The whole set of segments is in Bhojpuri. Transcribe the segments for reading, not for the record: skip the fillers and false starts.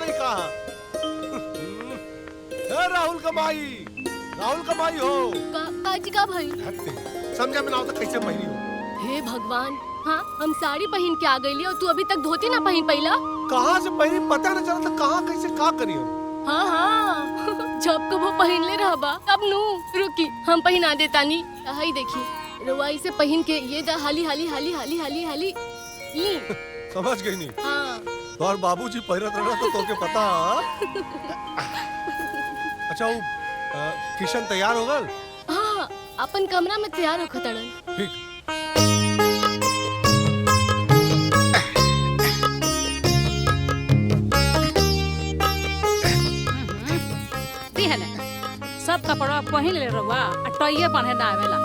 नहीं कहा। राहुल कमाई हो। काजी का भाई समझा में ना तो कैसे पहनी हो। हे भगवान, हाँ हम साड़ी पहन के आ गई और तू अभी तक धोती ना पहन पहिला। कहाँ से पहनी पता न चला था, कहाँ कैसे का करी हम। हाँ जब को वो पहन ले रहा बा अब नू रुकी हम पहना देता नी। हाई देखी रवाई से पहन के ये दा हाली हाली हाली हाली हाली हाली ये समझ गई नहीं। हाँ और बाबूजी पहिरत रहना तो तोके पता। अच्छा वो किशन तैयार हो गल? हाँ अपन कमरा में तैयार हो खतड़न। ठीक। सब कपड़ा पहन ले रहुआ टइये पहने ना आवेला।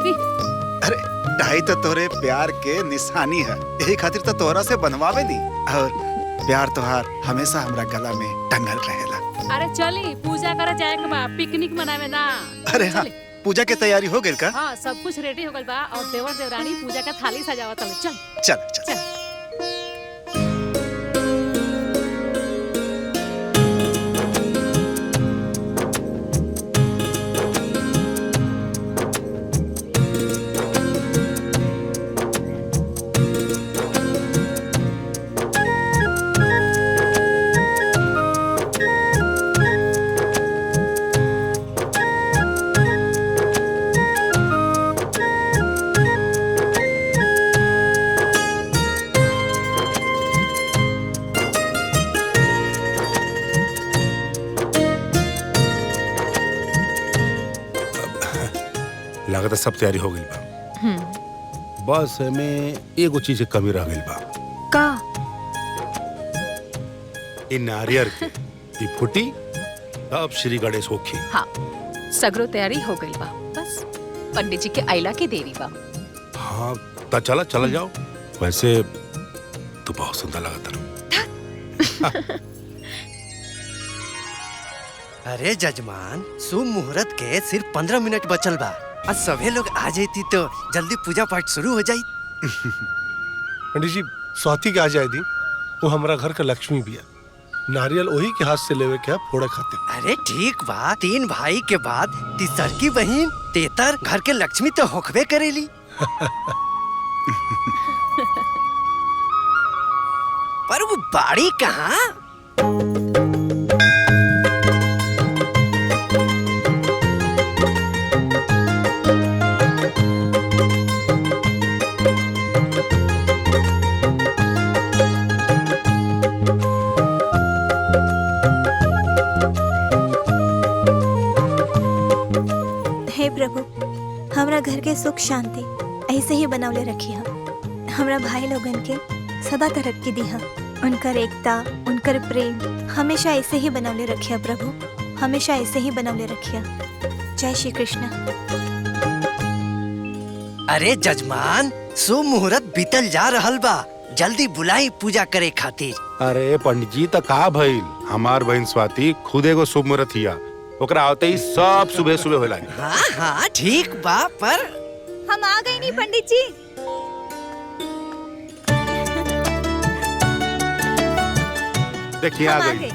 अरे टाई तो तोरे प्यार के निशानी है, यही खातिर तो तोहरा से बनवावे दी। और प्यार तोहार हमेशा हमरा गला में टंगल रहेला। अरे चली पूजा करे जाए के बा, पिकनिक मनावे ना। अरे हाँ, पूजा के तैयारी हो गई का? हाँ सब कुछ रेडी हो गइल बा और देवर देवरानी पूजा का थाली सजावत हवे। चल चल चल, चल। लागत सब तैयारी हो गई बा। बस में एगो चीज के कमी रह गई बा। का? इन नारियर के ई फुटी अब श्री गणेश होखी। हाँ सगरो तैयारी हो गई बा, बस पंडित जी के आइला के देरी बा। हाँ ता चला चला जाओ। वैसे तू बहुत सुंदर लगता है। अरे जजमान, शुभ मुहूर्त के सिर्फ 15 मिनट बचल बा। आज सभी लोग आ जाती तो जल्दी पूजा पाठ शुरू हो जाई। पंडित जी स्वाति के आ जाए दी, वो हमारा घर का लक्ष्मी भी है। नारियल वही के हाथ से लेवे के फोड़े खाते। अरे ठीक बा, 3 भाई के बाद तीसर की बहन तेतर घर के लक्ष्मी तो होखबे करेली। पर वो बाड़ी कहाँ? हे प्रभु, हमरा घर के सुख शांति ऐसे ही बनौले रखी है। हमरा भाई लोगन के सदा तरक्की दी है। उनकर एकता, उनकर प्रेम हमेशा ऐसे ही बनौले रखिया प्रभु, हमेशा ऐसे ही बनौले रखिया। जय श्री कृष्ण। अरे जजमान, शुभ मुहूर्त बीतल जा रहल बा, जल्दी बुलाई पूजा करे खातिर। अरे पंडित जी तो का भइल, हमार बहन स्वाति खुद एगो शुभ मुहूर्त हिया, ओकरा आते ही सब सुबह सुबह होला। हाँ हाँ ठीक बा, पर हम आ गए नहीं पंडित जी। देखिए आ गई।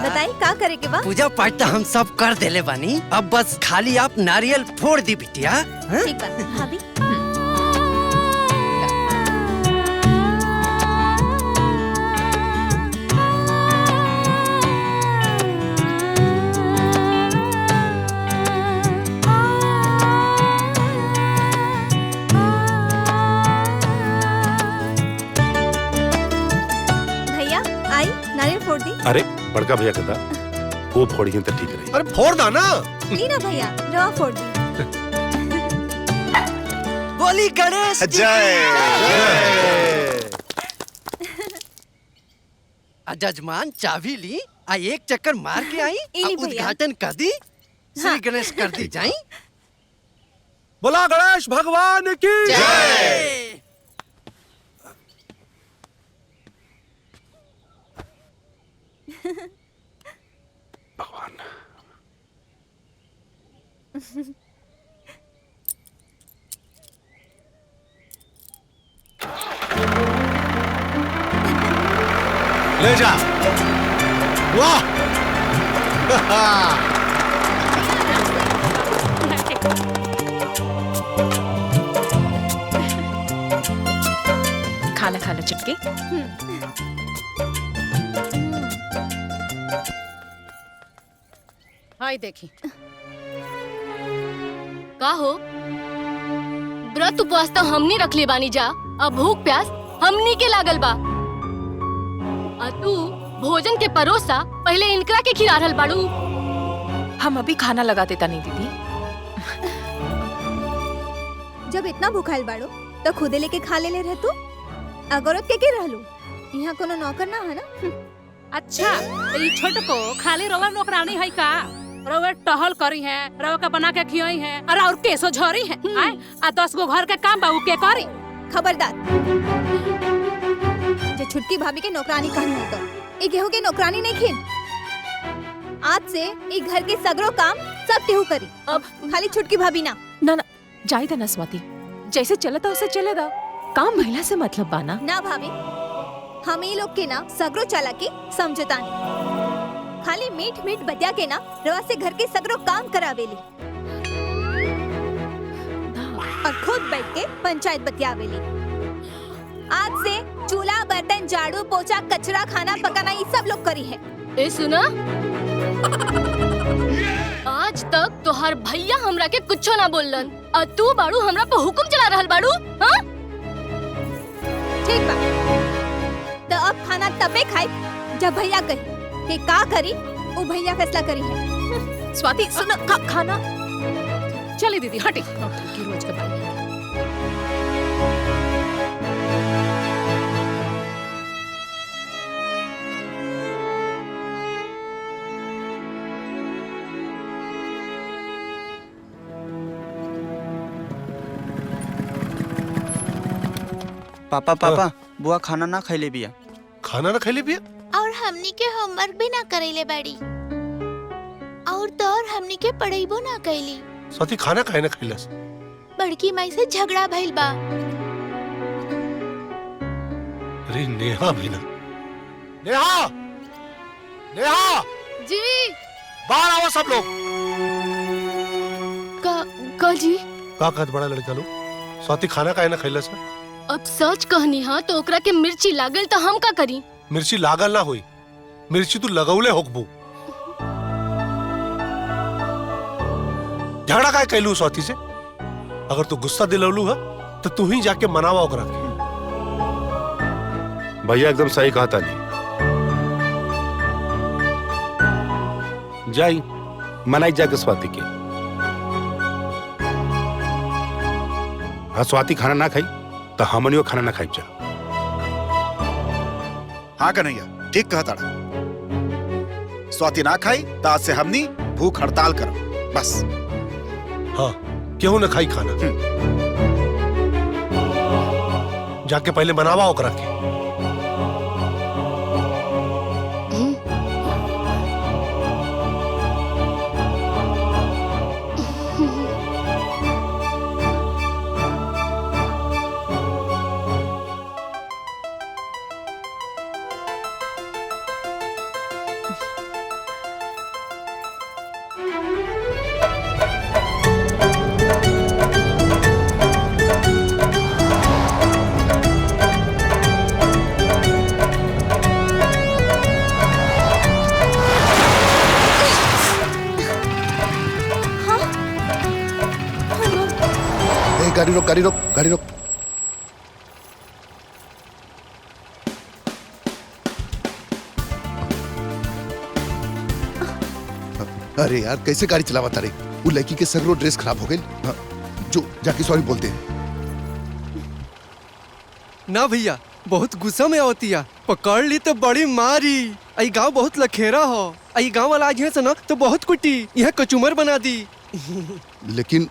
बताइए का करे के बा? पूजा पाठ तो हम सब कर देले बानी, अब बस खाली आप नारियल फोड़ दी बिटिया। ठीक बा भाभी। अरे बड़का भैया कहता वो फोड़ी तो ठीक रही। अरे फोड़ दा ना। नहीं ना भैया, रवा फोड़ दी। बोली गणेश जय। जजमान चाबी ली, आ एक चक्कर मार के आई, उद्घाटन कर दी, श्री गणेश कर दी जाई। बोला गणेश भगवान की जय। भगवान। ले जा। वाह खाना खाना चुटकी। हाय देखी का हो व्रत उपवास तो हमनी रख ले बानी जा, अब भूख प्यास हमनी के लागल बा। आ तू भोजन के परोसा पहले इनकरा के खिला रहल बाड़ू। हम अभी खाना लगा देता नहीं दीदी। जब इतना भूखाइल बाड़ो तो खुदे लेके खा ले रह तू। अगरत के रहलू, यहाँ कोनो नौकर ना है ना। अच्छा ये छोटको खाली रवा नौकरानी है का? रवा टहल करी है, रवा का बना के खियाई है, और केसो झरी है। आय आ 10 गो घर के काम बाबू के करी। खबरदार, जे छुटकी भाभी के नौकरानी कहनी है तो गेहूं के नौकरानी नहीं खिन। आज से ई घर के सगरो काम सब केहू करी, अब खाली छुटकी भाभी ना। ना ना जाई दा ना स्वाति, जैसे चले था उसे चले दा। काम महिला से मतलब बाना ना भाभी, हम ई लोग के ना सगरो चालाकी समझता नहीं। खाली मीठ मीठ बतिया के ना रवा से घर के सगरो काम करावेली और खुद बैठ के पंचायत बतियावेली। आज से चूल्हा बर्तन झाड़ू पोछा कचरा खाना पकाना ये सब लोग करी है। ए सुना, आज तक तोहर भैया हमरा के कुछो ना बोलन, और तू बाड़ू हमरा पे हुकुम चला रहल बाड़ू। हाँ ठीक बा, तो अब खाना तबे खाई जब भैया कही कि का करी, वो भैया फैसला करी है। स्वाति सुनो खाना। चली दीदी हटी की रोज के बात। पापा पापा बुआ खाना ना खैले बिया। खाना ना खैले बिया? और हमनी के होमवर्क भी ना करेले बाड़ी, और तो और हमनी के पढ़ाईबो ना कैली। स्वाति खाना काहे ना खैलस? बड़की माई से झगड़ा भइल बा। अरे नेहा भी ना। नेहा, नेहा जी बाहर आओ सब लोग। का जी? का कहत बड़ा लड़का लोग? स्वाति खाना काहे ना खैलस? अब सच कहनी हा तो ओकरा के मिर्ची लागल तो हम का करी? मिर्ची लागल ना हुई, मिर्ची तू लगौले होकबू। झगड़ा काय कैलू स्वाति से? अगर तू गुस्सा दिलौलू है तो तू ही जाके मनावा ओकरा के। भैया एकदम सही कहा था। जाई मनाई जाके स्वाति के। हाँ स्वाति खाना ना खाई तो हमनियो खाना ना खाई। जा हाँ कन्हैया ठीक कहा ताड़ा। स्वाति ना खाई तो आज से हमनी भूख हड़ताल करो बस। हाँ क्यों ना खाई खाना? जाके पहले मनावा ओकरा के। गाड़ी रोक, गाड़ी रोक, गाड़ी रोक। अरे यार कैसे गाड़ी चलावा तारे? वो लड़की के सगरो ड्रेस खराब हो गई। जो जाके सॉरी बोलते हैं। ना भैया बहुत गुस्सा में होती है, पकड़ ली तो बड़ी मारी। आई गांव बहुत लखेरा हो, आई गांव वाला आज है ना तो बहुत कुटी, यह कचूमर बना दी। लेकिन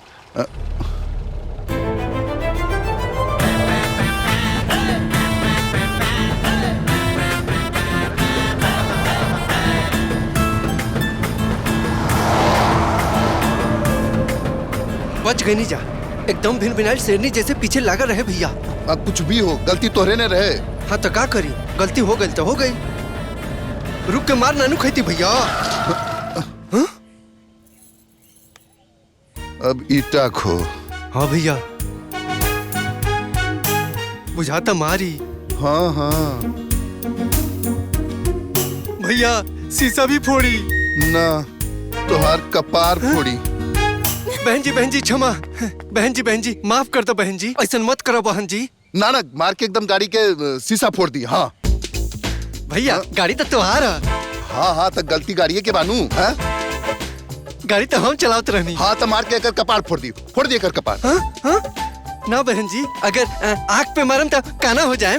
बच गई नहीं जा, एकदम भिन भिनाइल शेरनी जैसे पीछे लगा रहे भैया। अब कुछ भी हो गलती तोहरे ने रहे। हाँ तो क्या करी, गलती हो गई तो हो गई। रुक के मार नानू खैती भैया। अब ईटा खो। हाँ भैया बुझाता मारी। हाँ हाँ भैया शीशा भी फोड़ी। ना तोहार कपार फोड़ी। बहन जी क्षमा। बहन जी माफ कर दो बहन जी, ऐसा मत करो बहन जी। नानक मार के एकदम गाड़ी के शीशा फोड़ दी। हाँ भैया गाड़ी तो तुम्हारा। हाँ हाँ तो गलती गाड़ी के बानू। हाँ गाड़ी तो हम चलावत रहनी। हाँ तो मार के एकर कपार फोड़ दी। फोड़ दी एकर कपार। हाँ हाँ ना बहन जी, अगर आँख पे मारम तो काना हो जाए,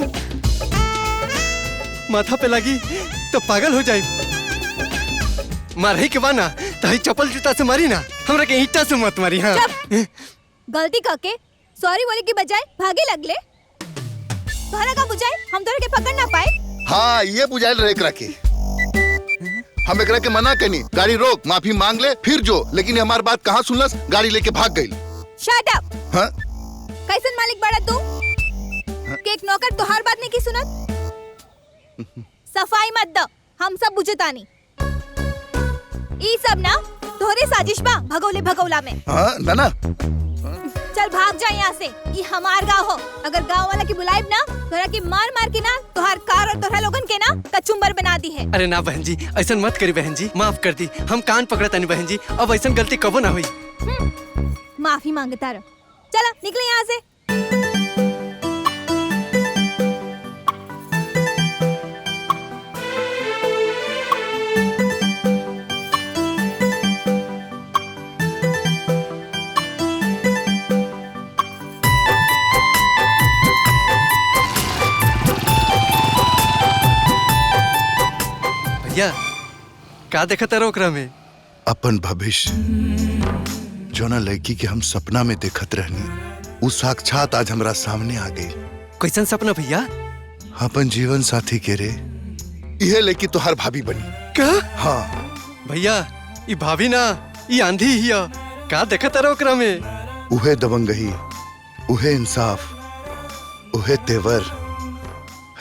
माथा पे लगी तो पागल हो जाए। मारही के बाना तो चप्पल जूता से मारी ना, हमरा के ईटा से मत मारी। हाँ गलती करके सॉरी बोले की बजाय भागे लगले। तोहरा का बुझाए हम तोहरा के पकड़ ना पाए। हाँ ये बुझाइल रहे एकरा के। हम एकरा के मना कनी गाड़ी रोक, माफी मांग ले फिर जो, लेकिन हमारी बात कहाँ सुनलस, गाड़ी लेके भाग गई। Shut up. हाँ कैसन मालिक बड़ा तू कि एक नौकर तोहार बात नहीं की सुनत। सफाई मत दो, हम सब बुझतानी। ई सब ना तोहरे साजिश बा भगौले भगौला में। हाँ ना चल भाग जा यहाँ से, ये हमार गाँव हो। अगर गाँव वाला की बुलाइब ना तोहरा की मार मार के ना तोहार कार और तोहरा लोगन के ना कचुम्बर बना दी है। अरे ना बहन जी ऐसा मत करी बहन जी, माफ कर दी, हम कान पकड़ता नहीं बहन जी, अब ऐसा गलती कबो ना हुई। माफी मांगता रहो। चलो निकले यहाँ से। भैया का देखता रहो ओकरा में? अपन भविष्य जो ना लड़की के हम सपना में देखत रहनी, वो साक्षात आज हमरा सामने आ गई। कैसन सपना भैया? अपन जीवन साथी के रे यह लड़की तो हर भाभी बनी। का? हाँ भैया ये भाभी ना, ये आंधी ही है। का देखता रहो ओकरा में? उहे दबंगही, उहे इंसाफ, उहे तेवर।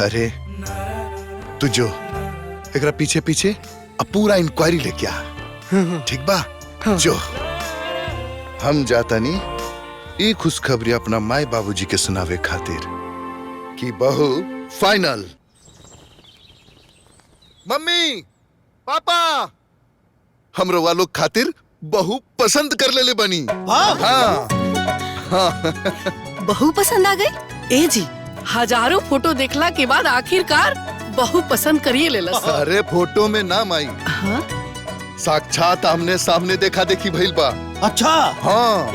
अरे तू जो एकरा पीछे पीछे अब पूरा इंक्वायरी लेके आ, ठीक बा? जो हम जाता नहीं ये खुशखबरी अपना माई बाबूजी के सुनावे खातिर कि बहू फाइनल। मम्मी पापा हमरो वालों खातिर बहू पसंद कर ले बनी। हाँ बहू पसंद आ गई? ए जी हजारों फोटो देखला के बाद आखिरकार बहू पसंद करिए लेलस। अरे फोटो में ना माई, हाँ? साक्षात आमने सामने देखा देखी भइल बा। अच्छा हाँ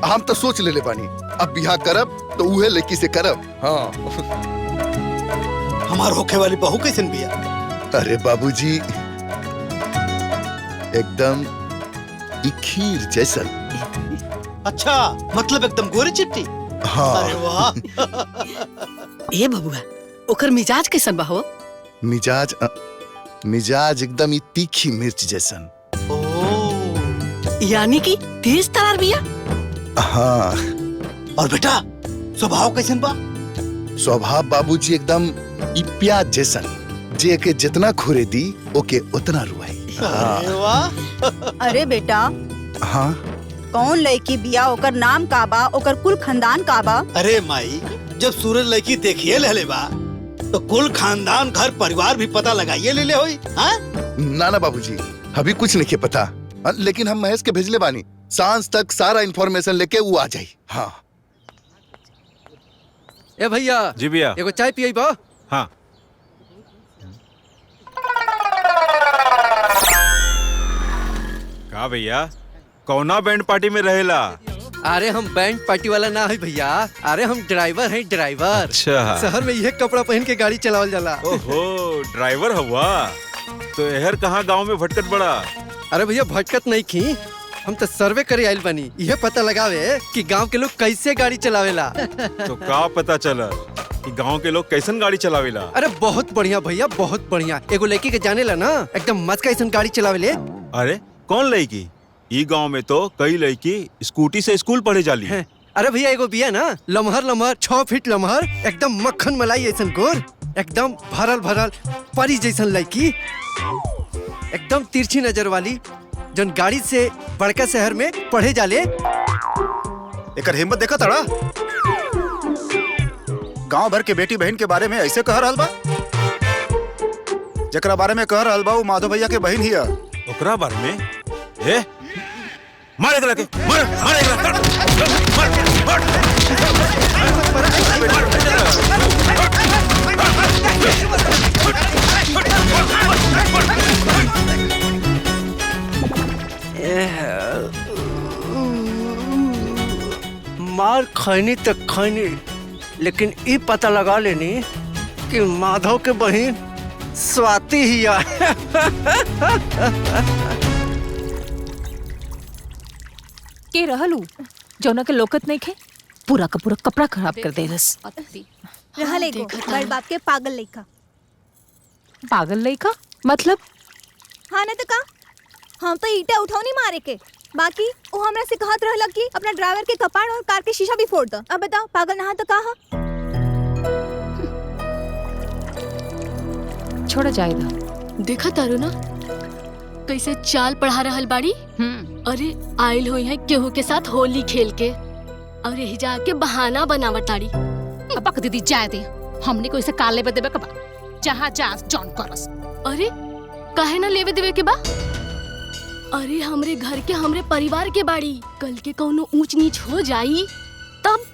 हम तो सोच ले बानी अब बिहा करब तो उहे लड़की से करब। हाँ हमार होखे वाली बहू कैसन बिया? अरे बाबूजी एकदम ई खीर जैसन। अच्छा मतलब एकदम गोरी चिट्टी। हाँ अरे वाह। ए बबुआ ओकर मिजाज कैसन बा हो? मिजाज एकदम ई तीखी मिर्च जैसन। यानी कि तेज तरार बिया। हाँ और बेटा स्वभाव कैसन बा? स्वभाव बाबूजी एकदम ई प्याज जैसन, जे के जितना खुरे दी ओके उतना रुआई। अरे वाह। अरे बेटा हाँ कौन लड़की बिया, ओकर नाम का बा, ओकर कुल खानदान का बा? अरे माई जब सूरज लड़की देखिए ले बा तो कुल खानदान घर परिवार भी पता लगाइए ले होई। हाँ? ना ना बाबूजी अभी कुछ नहीं के पता, लेकिन हम महेश के भेजले बानी, सांझ तक सारा इन्फॉर्मेशन लेके वो आ जाई। हाँ ए भैया। जी भैया। एगो चाय पियई बा? हाँ का भैया कौना बैंड पार्टी में रहेला? अरे हम बैंड पार्टी वाला ना है भैया, अरे हम ड्राइवर हैं ड्राइवर। अच्छा। शहर में यह कपड़ा पहन के गाड़ी चलावल जाला। ओहो ड्राइवर हुआ तो एहर कहाँ गांव में भटकत बड़ा? अरे भैया भटकत नहीं की, हम तो सर्वे करे आइल बनी, यह पता लगावे कि गांव के लोग कैसे गाड़ी चलावेला। तो का पता चला कि गांव के लोग कैसन गाड़ी चलावेला? अरे बहुत बढ़िया भैया बहुत बढ़िया। एगो लड़की के जाने ला ना एकदम मस्त कैसन गाड़ी चलावेले। अरे कौन लड़की? ई गांव में तो कई लड़की स्कूटी से स्कूल पढ़े जाली। अरे भैया एगो बिया ना लमहर लमहर 6 फीट लमहर एकदम मक्खन मलाई ऐसन गोर, एकदम भरल भरल परी जैसन लड़की, एकदम तिरछी नजर वाली, जन गाड़ी से बड़का शहर में पढ़े जाले। एकर हिम्मत देखा तड़ा, गांव भर के बेटी बहन के बारे में ऐसे कह रहल बा। जकरा बारे में कह रहल बा वो माधव भैया के बहन ही है। ओकरा बारे में ए मारे एकरा के, मार मार एकरा, मार मार खैनी तक खैनी, लेकिन ई पता लगा लेनी कि माधव के बहन स्वाति ही है। के रहलू जौना के लोकत नहीं खे, पूरा का पूरा कपड़ा खराब कर देलस। रहल एगो बड़ बाप के पागल लइका। पागल लइका मतलब? हाँ ना तो का, हम तो ईटा उठाओ नहीं मारे के, बाकी वो हमरा से कहत रहला कि अपना ड्राइवर के कपाड़ और कार के शीशा भी फोड़ दो। अब बताओ पागल नहा तो कहा। छोड़ा जाएगा। देखा तारू ना कैसे चाल पढ़ा रहल बाड़ी। अरे आइल हुई है केहू के साथ होली खेल के, और यही जाके बहाना बनावताड़ी। अब दीदी जाए दे, हमने को इसे काल लेवे देवे के बा, जहाँ जा जॉन करस। अरे काहे ना लेवे देवे के बा? अरे हमरे घर के हमरे परिवार के बाड़ी, कल के कौनो ऊंच नीच हो जाई तब।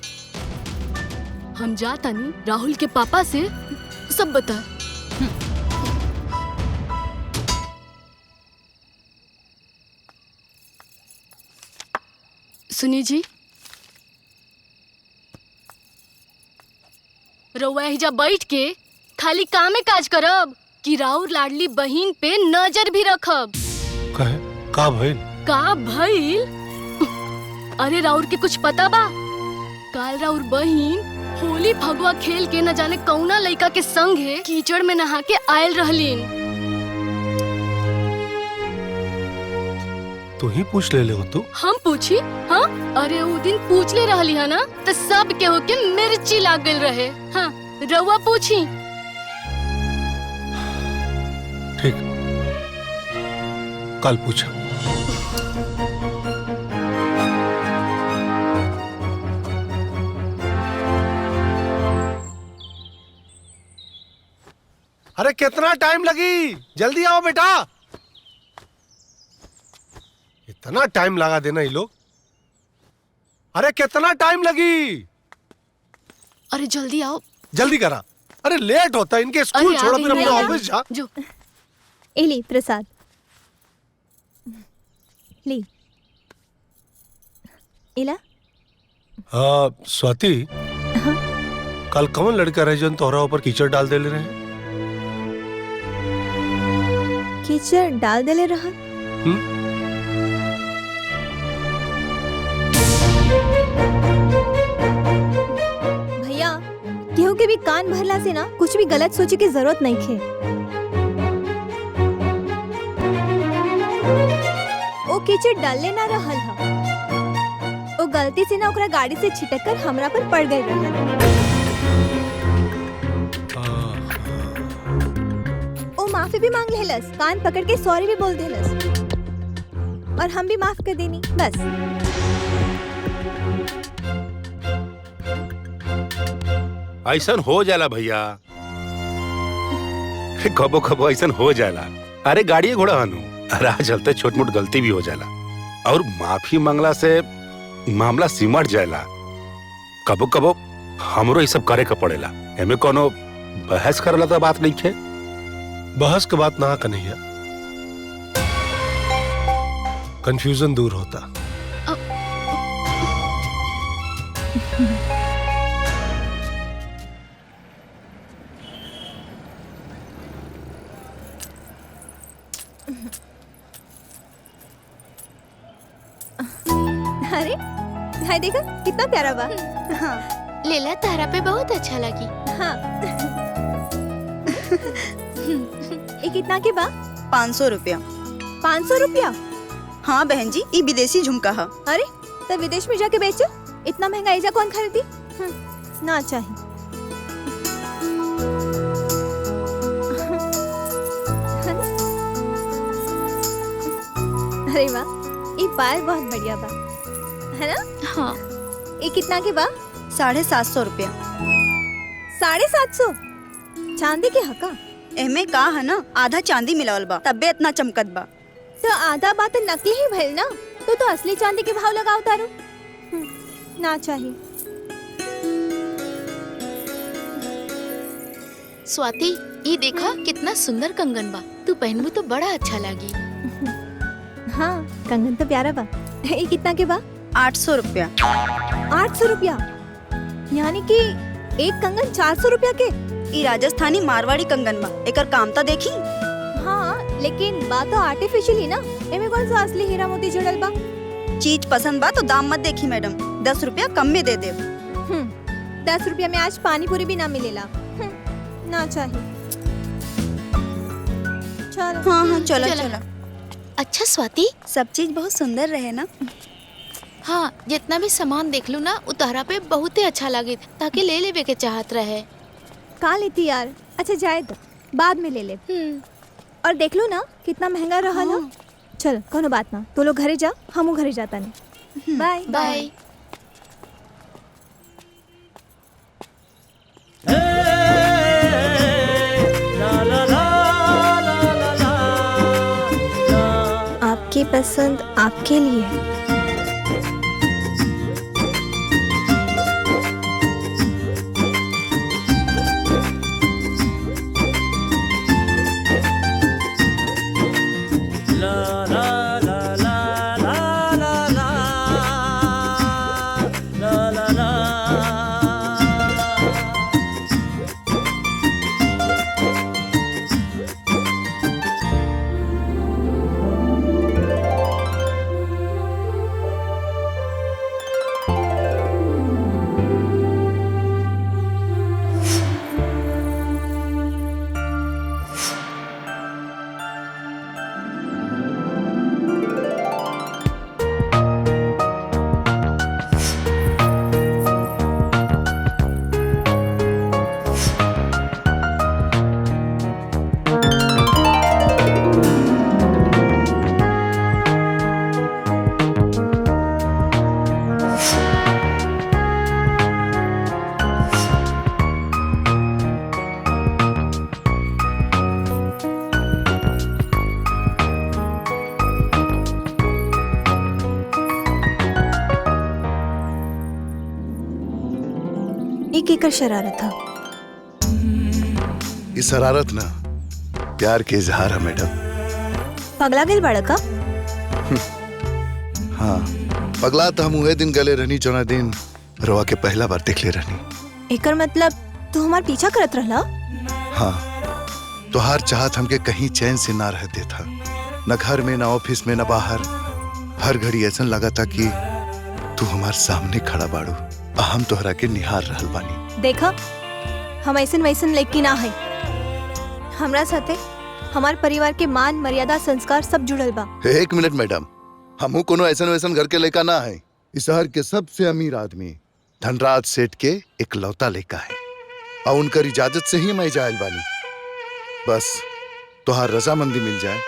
हम जातानी राहुल के पापा से सब बता। सुनी जी, रउआ हिजा बैठ के खाली कामे काज करब कि राउर लाडली बहिन पे नजर भी रखब? कहे का भइल? का भइल? अरे राउर के कुछ पता बा? काल राउर बहिन होली फगवा खेल के न जाने कौना लइका के संगे कीचड़ में नहा के आयल रहलीन। तू ही पूछ ले हो तू? हम पूछी? हाँ, अरे वो दिन पूछ ले रहली है ना, तो सब के होके मिर्ची लाग गइल रहे। हाँ, रउआ पूछी। ठीक, कल पूछा। अरे कितना टाइम लगी? जल्दी आओ बेटा। इतना टाइम लगा देना ये लोग। अरे कितना टाइम लगी? अरे जल्दी आओ। जल्दी करा। अरे लेट होता है, इनके स्कूल छोड़ो फिर अपने ऑफिस जा। जो एली प्रसाद ली इला। हाँ स्वाति, कल कौन लड़का रहे जो तोहरा ऊपर कीचड़ डाल दे ले रहे? कीचड़ डाल देले रहा? भैया केहू के भी कान भरला से ना कुछ भी गलत सोचे की जरूरत नहीं खे। ओ कीचड़ डालले ना रहल हा, ओ गलती से ना ओकरा गाड़ी से छिटक कर हमरा पर पड़ गई रहल। ओ माफी भी मांग लेलस, कान पकड़ के सॉरी भी बोल देलस, और हम भी माफ कर देनी बस। ऐसा हो जाला भैया, कबो कबो ऐसा हो जाला। अरे गाड़ी घोड़ा हनु, राह चलते छोट मोट गलती भी हो जाला, और माफी मांगला से मामला सिमट जाला। कबो कबो हमरो ये सब करे का पड़ेला, एमे कोनो बहस करला तो बात नहीं है। बहस के बात ना कन्हैया, कंफ्यूजन दूर होता। अरे भाई देखो कितना प्यारा बा। हाँ लेला तारा पे बहुत अच्छा लगी। हाँ ये कितना के बा? 500 रुपया। 500 रुपया? हाँ बहन जी, ये विदेशी झुमका है। अरे तो विदेश में जाके बेचो, इतना महंगा ऐजा कौन खरीदी? ना चाहिए। अरे वाह, ये पायल बहुत बढ़िया बा, है ना? हाँ। ये कितना के बा? 750 रुपया। 750? चांदी के हका? एमे का है ना, आधा चांदी मिलावल बा, तब्बे इतना चमकत बा। तो आधा बात नकली ही भइल ना, तो असली चांदी के भाव लगाओ तारू। ना चाहिए। स्वाति, ये देखा कितना सुंदर कंगन बा, तू पहनबू तो बड़ा अच्छा लगी। हाँ, कंगन तो प्यारा बा। ये कितना के बा? 800 रुपया। 800 रुपया? यानी कि एक कंगन 400 रुपया के? ई राजस्थानी मारवाड़ी कंगन बा, एकर काम तो देखी। हाँ, लेकिन बात तो आर्टिफिशियल ही ना, एमे कौन सा असली हीरा मोती जुड़ल बा? चीज पसंद बा तो दाम मत देखी मैडम, 10 रुपया कम में दे दे। 10 रुपया में आज पानी पूरी भी ना मिलेला। ना चाहिए। चल। हाँ, चलो चलो। अच्छा स्वाति, सब चीज बहुत सुंदर रहे ना। हाँ, जितना भी सामान देख लू ना, उतारा पे बहुत ही अच्छा लगे, ताकि ले लेवे के चाहत रहे। का लेती यार? अच्छा जाए तो बाद में ले ले। और देख लो ना कितना महंगा रहा ना। चल, कोनो बात ना, तो लोग घरे जा, हमू घरे जाता नहीं। Bye bye. आपकी पसंद आपके लिए है। केकर शरारत था? ये शरारत ना प्यार के इजहार है मैडम। पगला गेल बड़ा का? हाँ, पगला तो हम उहे दिन गले रहनी जोना दिन रोआ के पहला बार देख ले रहनी। एकर मतलब तू हमार पीछा करत रहला? हाँ, तो हर चाहत हमके कहीं चैन से ना रह देता, न घर में, न ऑफिस में, न बाहर। हर घड़ी ऐसा लगा था कि तू हमार सामने खड़ा बाड़ू, हम तोहरा के निहार रहल बानी। देखा, हम ऐसन वैसन लड़की ना है। हमरा साथे हमार परिवार के मान मर्यादा संस्कार सब जुड़ल बा। एक मिनट मैडम, हमहू कोनो ऐसन वैसन घर के लड़का ना है। इस शहर के सबसे अमीर आदमी धनराज सेठ के इकलौता लड़का है, और उनकर इजाजत से ही मैं जायल बानी। बस तोहार रजामंदी मिल जाए,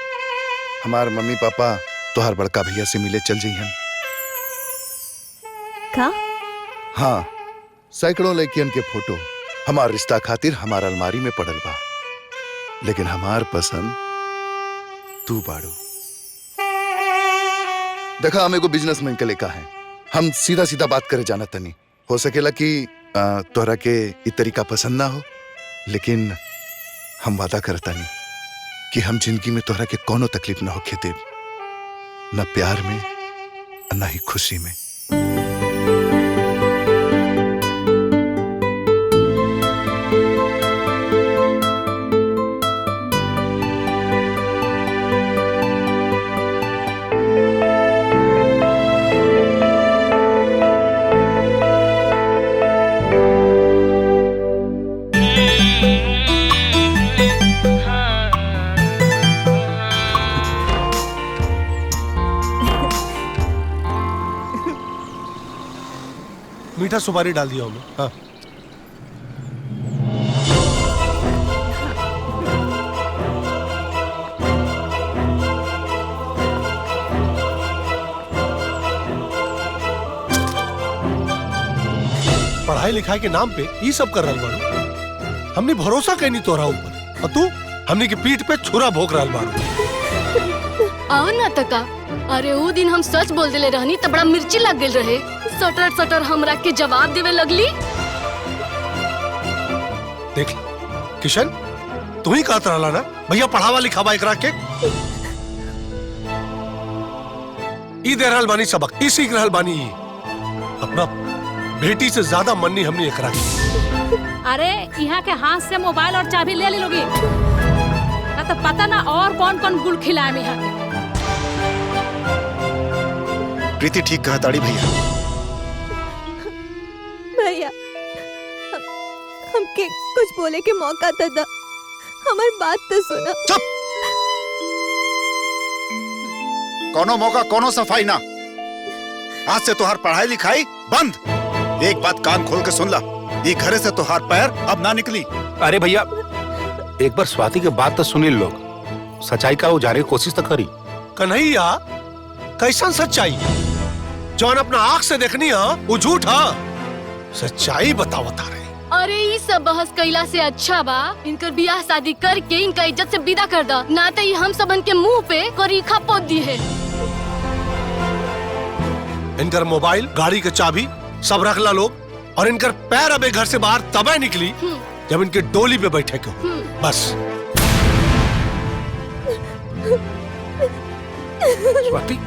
हमार मम्मी पापा तोहार बड़का भैया से मिले चल जाइए। का? हाँ, सैकड़ों लड़कियन के फोटो हमार रिश्ता खातिर हमार अलमारी में पड़ल बा, लेकिन हमार पसंद तू बाड़ू। देखा, हम एगो बिजनेसमैन के लेका है, हम सीधा सीधा बात करे जाना तनी। हो सकेला कि तोहरा के इ तरीका पसंद ना हो, लेकिन हम वादा करता नहीं कि हम जिंदगी में तोहरा के कोनो तकलीफ ना होके देब, न प्यार में न ही खुशी में। मीठा सुपारी डाल दिया हमने। हाँ, पढ़ाई लिखाई के नाम पे ये सब कर रहल बाड़ू। हमने भरोसा कैनी तोरा ऊपर और तू हमने की पीठ पे छुरा भोंक रहल बाड़ू। आओ ना तका, अरे वो दिन हम सच बोल देले रहनी तो बड़ा मिर्ची लग गेल रहे। सटर सटर हमरा के जवाब देवे लगली। देख किशन, तू ही कहत रहला ना भैया पढ़ावा लिखावा एकरा के। ई दे रहल बानी सबक, ई सीख रहल बानी। अपना बेटी से ज्यादा मन्नी हमने एकरा की। अरे यहाँ के हाथ से मोबाइल और चाबी ले लोगी ना तो पता ना और कौन कौन गुल खिलाए यहाँ के। प्रीति ठीक कहा ताड़ी भैया। भैया हमके कुछ बोले के मौका तो दा, हमारी बात तो सुना। चुप। कोनो मौका कोनो सफाई ना। आज से तुहार पढ़ाई लिखाई बंद। एक बात कान खोल के सुन ला, ये घरे से तुहार पैर अब ना निकली। अरे भैया एक बार स्वाति के बात तो सुनी लोग, सच्चाई का उजारे की कोशिश तो करी। कन्हैया कैसन सच्चाई जौन अपना आंख से देखनी है वो झूठ है। सच्चाई बतावता रहे। अरे ये सब बहस कैला से अच्छा बा इनकर बियाह शादी करके इनका इज्जत से विदा कर दा, ना तो ये हम सबन के मुंह पे करीखा पोत दी है। इनकर मोबाइल, गाड़ी के चाबी सब रखला लोग, और इनकर पैर अबे घर से बाहर तबे निकली जब इनके डोली पे बैठे क्यों। बस स्वाति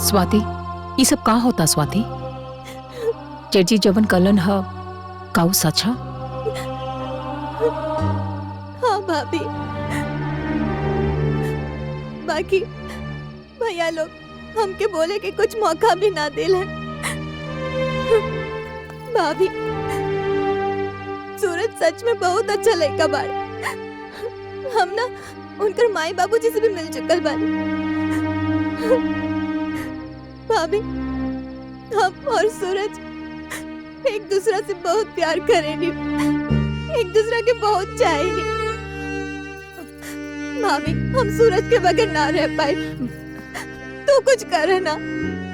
स्वाति ये सब का होता स्वाति? जेजी जवन कलन ह काऊ सच ह? हाँ भाभी, बाकी भैया लोग हमके बोले के कुछ मौका भी ना दिल है। भाभी सूरज सच में बहुत अच्छा लड़का बाड़। हम ना उनकर माई बाबूजी से भी मिल चुकल बानी। भाभी हम और सूरज एक दूसरा से बहुत प्यार करेनी, एक दूसरा के बहुत चाहेनी। भाभी हम सूरज के बगैर ना रह पाए। तू कुछ कर ना,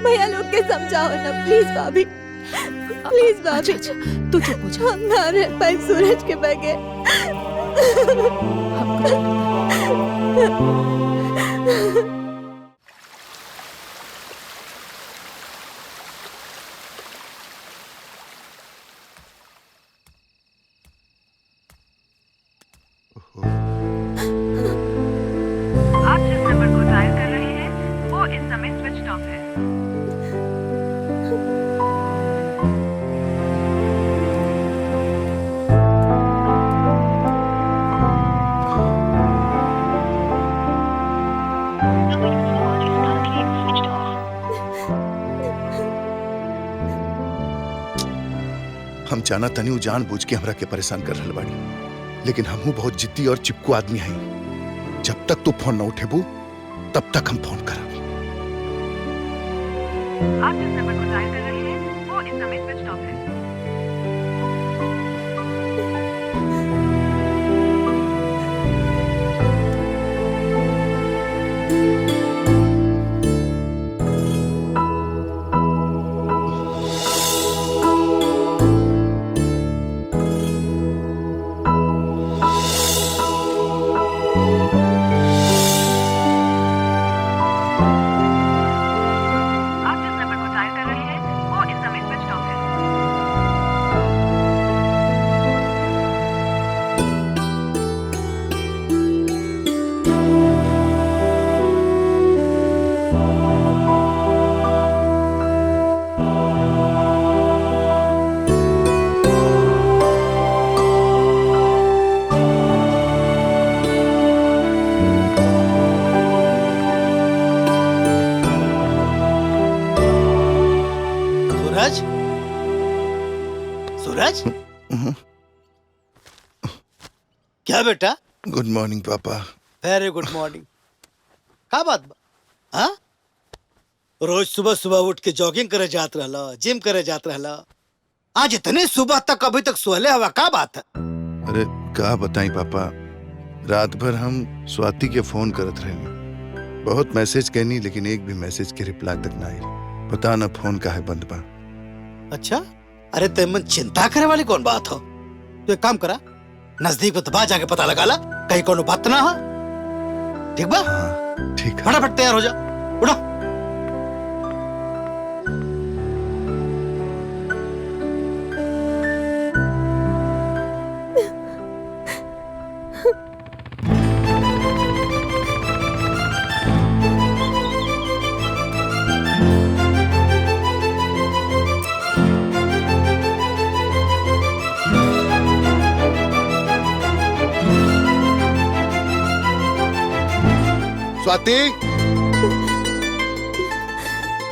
भैया लोग के समझाओ ना प्लीज भाभी, प्लीज भाभी। तू चुप हो जा। हम ना रह पाए सूरज के बगैर। आप जिस नंबर को डायल कर रहे हैं वो इस समय स्विच ऑफ है। हम जाना तनी जान बूझ के हमरा के परेशान कर रहल बाड़ी, लेकिन हमहू बहुत जिद्दी और चिपकू आदमी हई। जब तक तू फोन न उठेबू तब तक हम फोन करब। आप जिस नंबर को डायल कर रहे हैं वो इस समय स्विच ऑफ है। सूरज क्या बेटा? गुड मॉर्निंग पापा। Very good morning. क्या बात हाँ? रोज सुबह सुबह उठ के जॉगिंग करे जात रहला, जिम करे जात रहला, आज इतने सुबह तक अभी तक सोहले हवा, का बात है? अरे का बताई पापा, रात भर हम स्वाति के फोन करत रहे, बहुत मैसेज कहनी लेकिन एक भी मैसेज के रिप्लाई तक ना आई। पता ना फोन का है बंद बा। अच्छा, अरे तेमन चिंता करे वाली कौन बात हो? तो एक काम करा, नजदीक में दबा जाके पता लगा ला, कहीं कोनो बात ना हो। ठीक बा? ठीक है। फटाफट तैयार हो जा, उठो। स्वाति,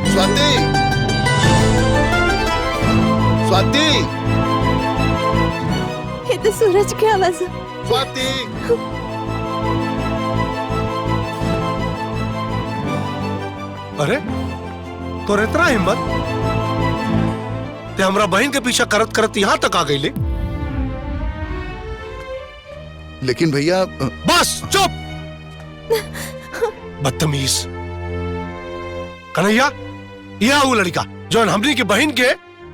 स्वाति, स्वाति, ये तो सूरज की आवाज है। स्वाति, अरे तो इतना हिम्मत ते हमरा बहन के पीछा करत करत यहाँ तक आ गई ले। लेकिन भैया बस चुप, बदतमीज। कन्हैया, यह वो लड़का जो हमनी की बहन के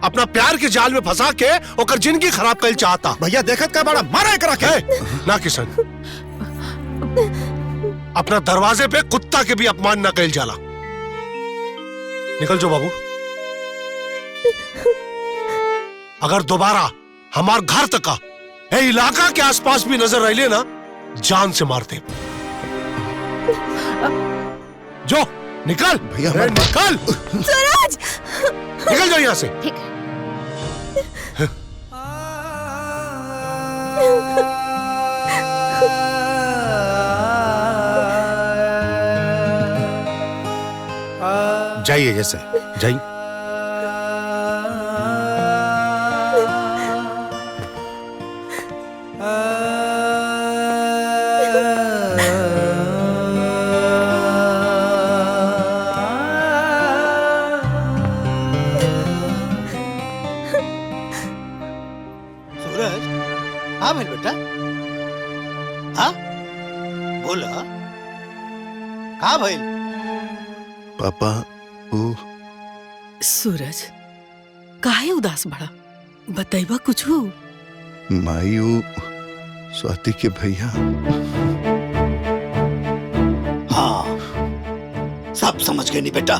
अपना प्यार के जाल में फंसा के ओकर जिंदगी खराब कर चाहता। भैया देखत का बड़ा मारा करा के ना किशन, अपना दरवाजे पे कुत्ता के भी अपमान ना कल जाला। निकल जो बाबू, अगर दोबारा हमार घर तक का इलाका के आसपास भी नजर रह ना, जान से मारते। जो निकल भैया, निकल सूरज, निकल जाओ यहाँ से। ठीक जाइए जैसे जाइए। सूरज, हाँ भाई बेटा, हाँ बोला, हाँ भाई। पापा वो सूरज, काहे उदास बड़ा? बताइबा कुछ हो? माई वो स्वाति के भैया। हाँ, सब समझ गए नहीं बेटा।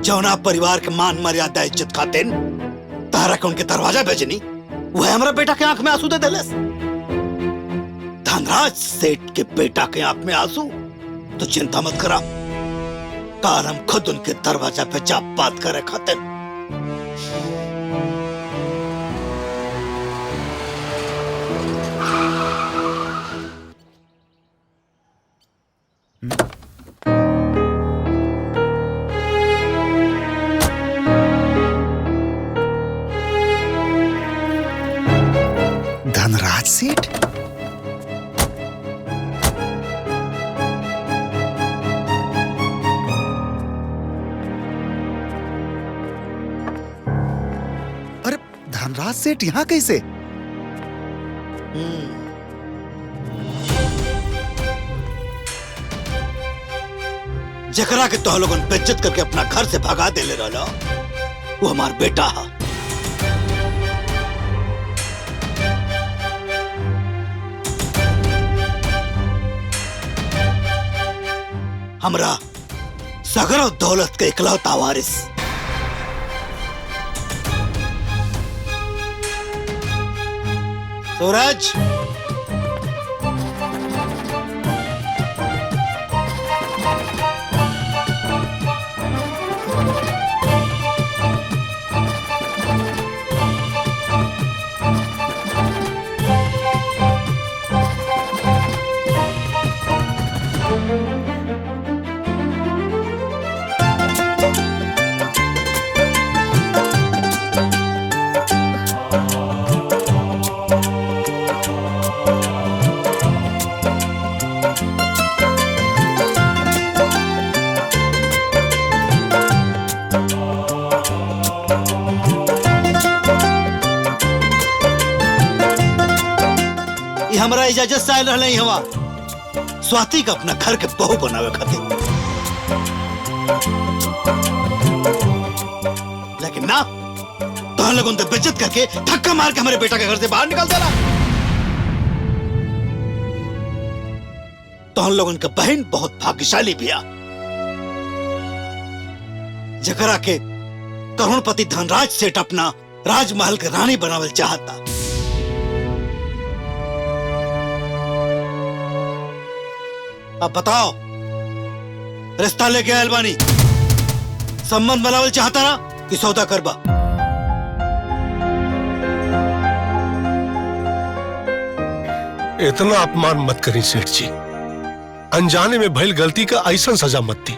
जौना परिवार के मान मर्यादा इज्जत खाते तारा के उनके दरवाजा भेजनी, वह हमारा बेटा के आंख में आंसू दे देलस। धनराज सेठ के बेटा के आंख में आंसू, तो चिंता मत करा, काल हम खुद उनके दरवाजा पे जा बात करे खातिर। धनराज सेठ? अरे धनराज सेठ यहाँ कैसे? जकरा के तो लोगन बेइज्जत करके अपना घर से भगा दे ले रहा, वो हमार बेटा है। हमरा सगरो दौलत के इकलौता वारिस। सूरज, हमरा इजाजत से आयल रहले हवा स्वाति का अपना घर के बहू बनावे खातिर, लेकिन ना तो लोगों ने बेइज्जत करके धक्का मार के हमारे बेटा के घर से बाहर निकाल देला। तो हम लोगों का बहन बहुत भाग्यशाली भी आ, जकरा के करोड़पति धनराज सेठ अपना राजमहल के रानी बनावल चाहता। अब बताओ, रिश्ता लेके आयल बानी, संबंध बनावल चाहता ना कि सौदा करबा? इतना अपमान मत करी सेठ जी, अनजाने में भइल गलती का ऐसा सजा मत दी।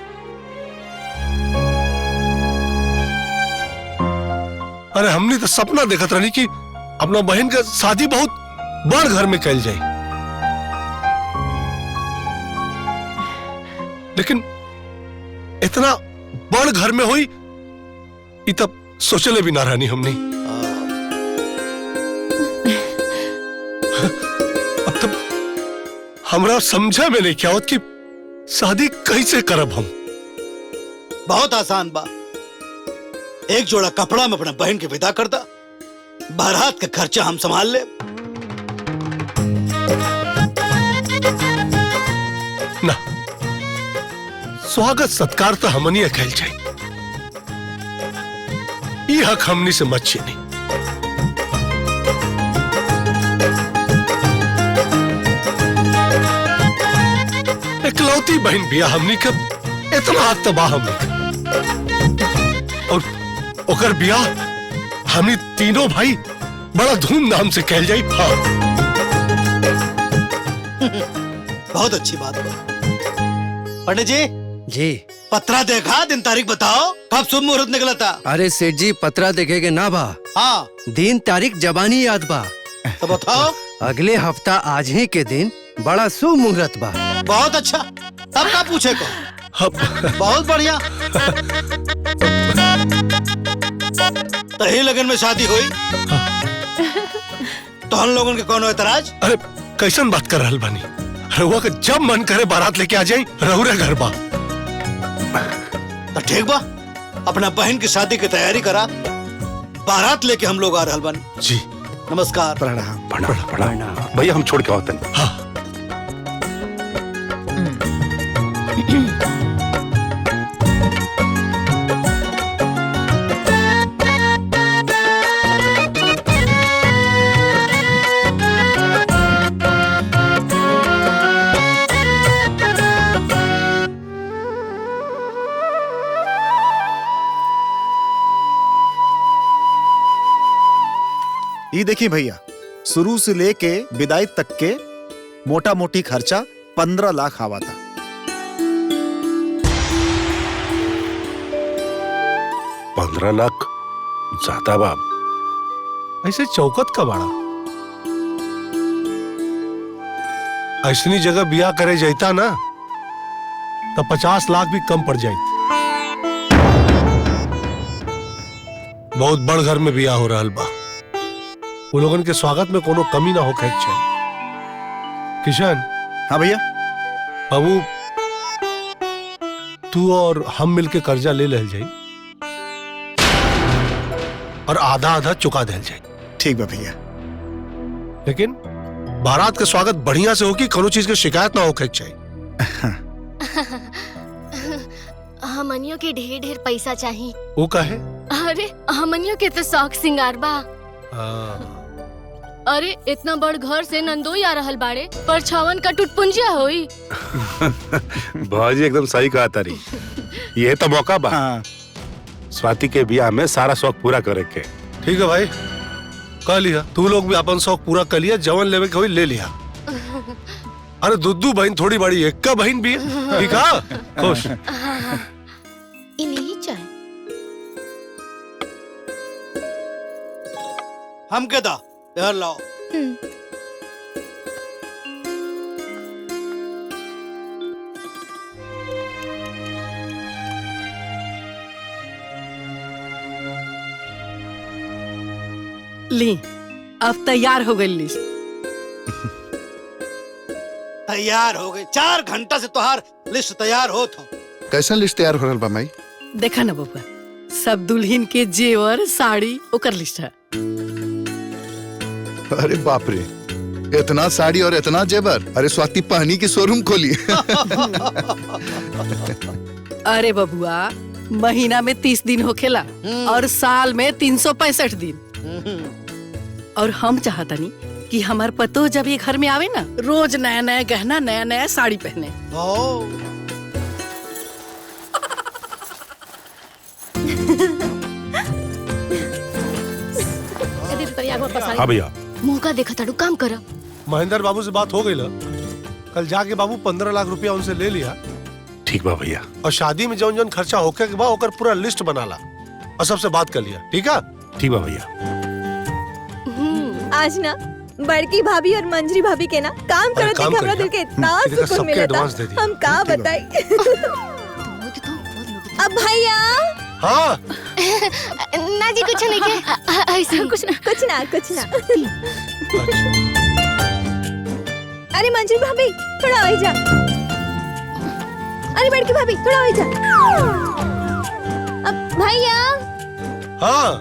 अरे हमने तो सपना देखत रहनी कि अपना बहन का शादी बहुत बड़ घर में कैल जाए, लेकिन इतना बड़ घर में हुई ये तब सोचले भी ना रहनी हमने। अब तब हमरा समझा में नहीं क्या होत कि शादी कैसे करब हम। बहुत आसान बा, एक जोड़ा कपड़ा में अपना बहन के विदा कर दा, बारात का खर्चा हम संभाल ले। ना, स्वागत सत्कार तो हमनी खेल जाए, ये हक हमनी से मत छीनी। इकलौती बहन बिया हमनी का, इतना हाथ तबाह हमनी का, और ओकर बियाह हमनी तीनों भाई बड़ा धूमधाम से कहल जाई। हाँ। बहुत अच्छी बात है। पंडित जी पत्रा देखा, दिन तारीख बताओ, कब शुभ मुहूर्त निकला था? अरे सेठ जी पत्रा देखेगे ना बा, हाँ दिन तारीख जबानी याद बा। तो बताओ। अगले हफ्ता आज ही के दिन बड़ा शुभ मुहूर्त बा। बहुत अच्छा, तब का पूछे को? बहुत बढ़िया। तो ही लगन में शादी हुई? तो हम लोगों के कौन एतराज? अरे कैसन बात कर रहल बानी, रहुआ के जब मन करे बारात लेके आ जाई, रहू रे घर बा। तो ठीक बा, अपना बहन की शादी की तैयारी करा, बारात लेके हम लोग आ रहल बानी। जी नमस्कार। प्रणाम। प्रणाम भैया, हम छोड़ के आवतन। हाँ। ये देखिए भैया, शुरू से लेके विदाई तक के मोटा मोटी खर्चा 15 लाख आवा था। 15 लाख ज्यादा बाप। ऐसे चौकत का बाड़ा, ऐसनी जगह बियाह करे जाता ना तो 50 लाख भी कम पड़ जाए। बहुत बड़ घर में बियाह हो रहा बा, वो लोगन के स्वागत में कोनो कमी ना होके चाहिए। किशन। हाँ भैया। बाबू, तू और हम मिलके कर्जा ले लेल जाई और आधा आधा चुका देल जाई। ठीक बा भैया। लेकिन बारात का स्वागत बढ़िया से हो कि कोनो चीज की शिकायत ना होके चाहिए। हमनियों के ढेर ढेर पैसा चाहिए। वो काहे? अरे हमनियों के तो शौक सिंगार बा। अरे इतना बड़ घर से नंदोई आ रहल बाड़े, पर छावन का टुटपुंजिया होई। भाजी एकदम सही कहा तारी, ये तो मौका बा। स्वाति के बियाह में सारा शौक पूरा करे के। ठीक है भाई, कर लिया। तू लोग भी अपन शौक पूरा कर लिया, जवन लेवे के होई ले लिया। अरे दुद्दू बहन थोड़ी बड़ी, एक का बहन भी है। ठीक है, खुश। इन्हीं चाय हम के दा इधर लाओ। ली, अब तैयार हो गई लिस्ट। तैयार हो गई। 4 घंटा से तोहार लिस्ट तैयार होत हो। कैसा लिस्ट तैयार हो रहल बा माई? देखा ना बबुआ, सब दुल्हन के जेवर साड़ी ओकर लिस्ट है। अरे बाप रे, इतना साड़ी और इतना जेवर। अरे स्वाति पहनी की शोरूम खोली। अरे बबुआ, महीना में 30 दिन होखेला और साल में 365 दिन। और हम चाहतनी कि हमार पतो जब ये घर में आवे ना, रोज नया नया गहना, नया नया साड़ी पहने। हाँ भैया। मुंह का देखा ताड़ू, काम करा। महेंद्र बाबू से बात हो गई ना, कल जाके बाबू 15 लाख रुपया उनसे ले लिया। ठीक बा भैया। और शादी में जौन जौन खर्चा होके के बाद ओकर पूरा लिस्ट बना ला और सबसे बात कर लिया। ठीक है? ठीक बा भैया। आज ना बड़की भाभी और मंजरी भाभी के ना काम करत देख हमरा दिल के इतना सुकून मिलता। हम का बताई। अब भैया। हाँ। ना जी कुछ नहीं के। ऐसे कुछ ना। अरे मंजरी भाभी थोड़ा आ जा। अरे बड़की भाभी थोड़ा आ जा। अब भैया। हाँ।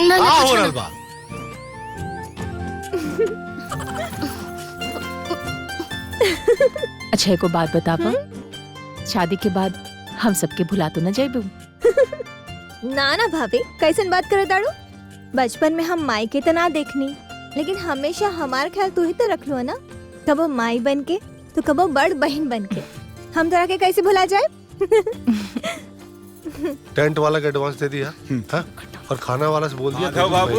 ना हो रहल बा। अच्छा एको बात बतावा, शादी के बाद हम सबके भुला तो न जाइबू? ना भाभी, कैसन बात करत दाड़ू? बचपन में हम माई के तना देखनी, लेकिन हमेशा हमार ख्याल तू ही तो रख लो ना। कबो माई बन के तो कबो बड़ बहन बन के। हम तोरा के कैसे भुला जाए? टेंट वाला का एडवांस दे दिया हाँ? और खाना वाला से बोल दिया। माधव बाबू।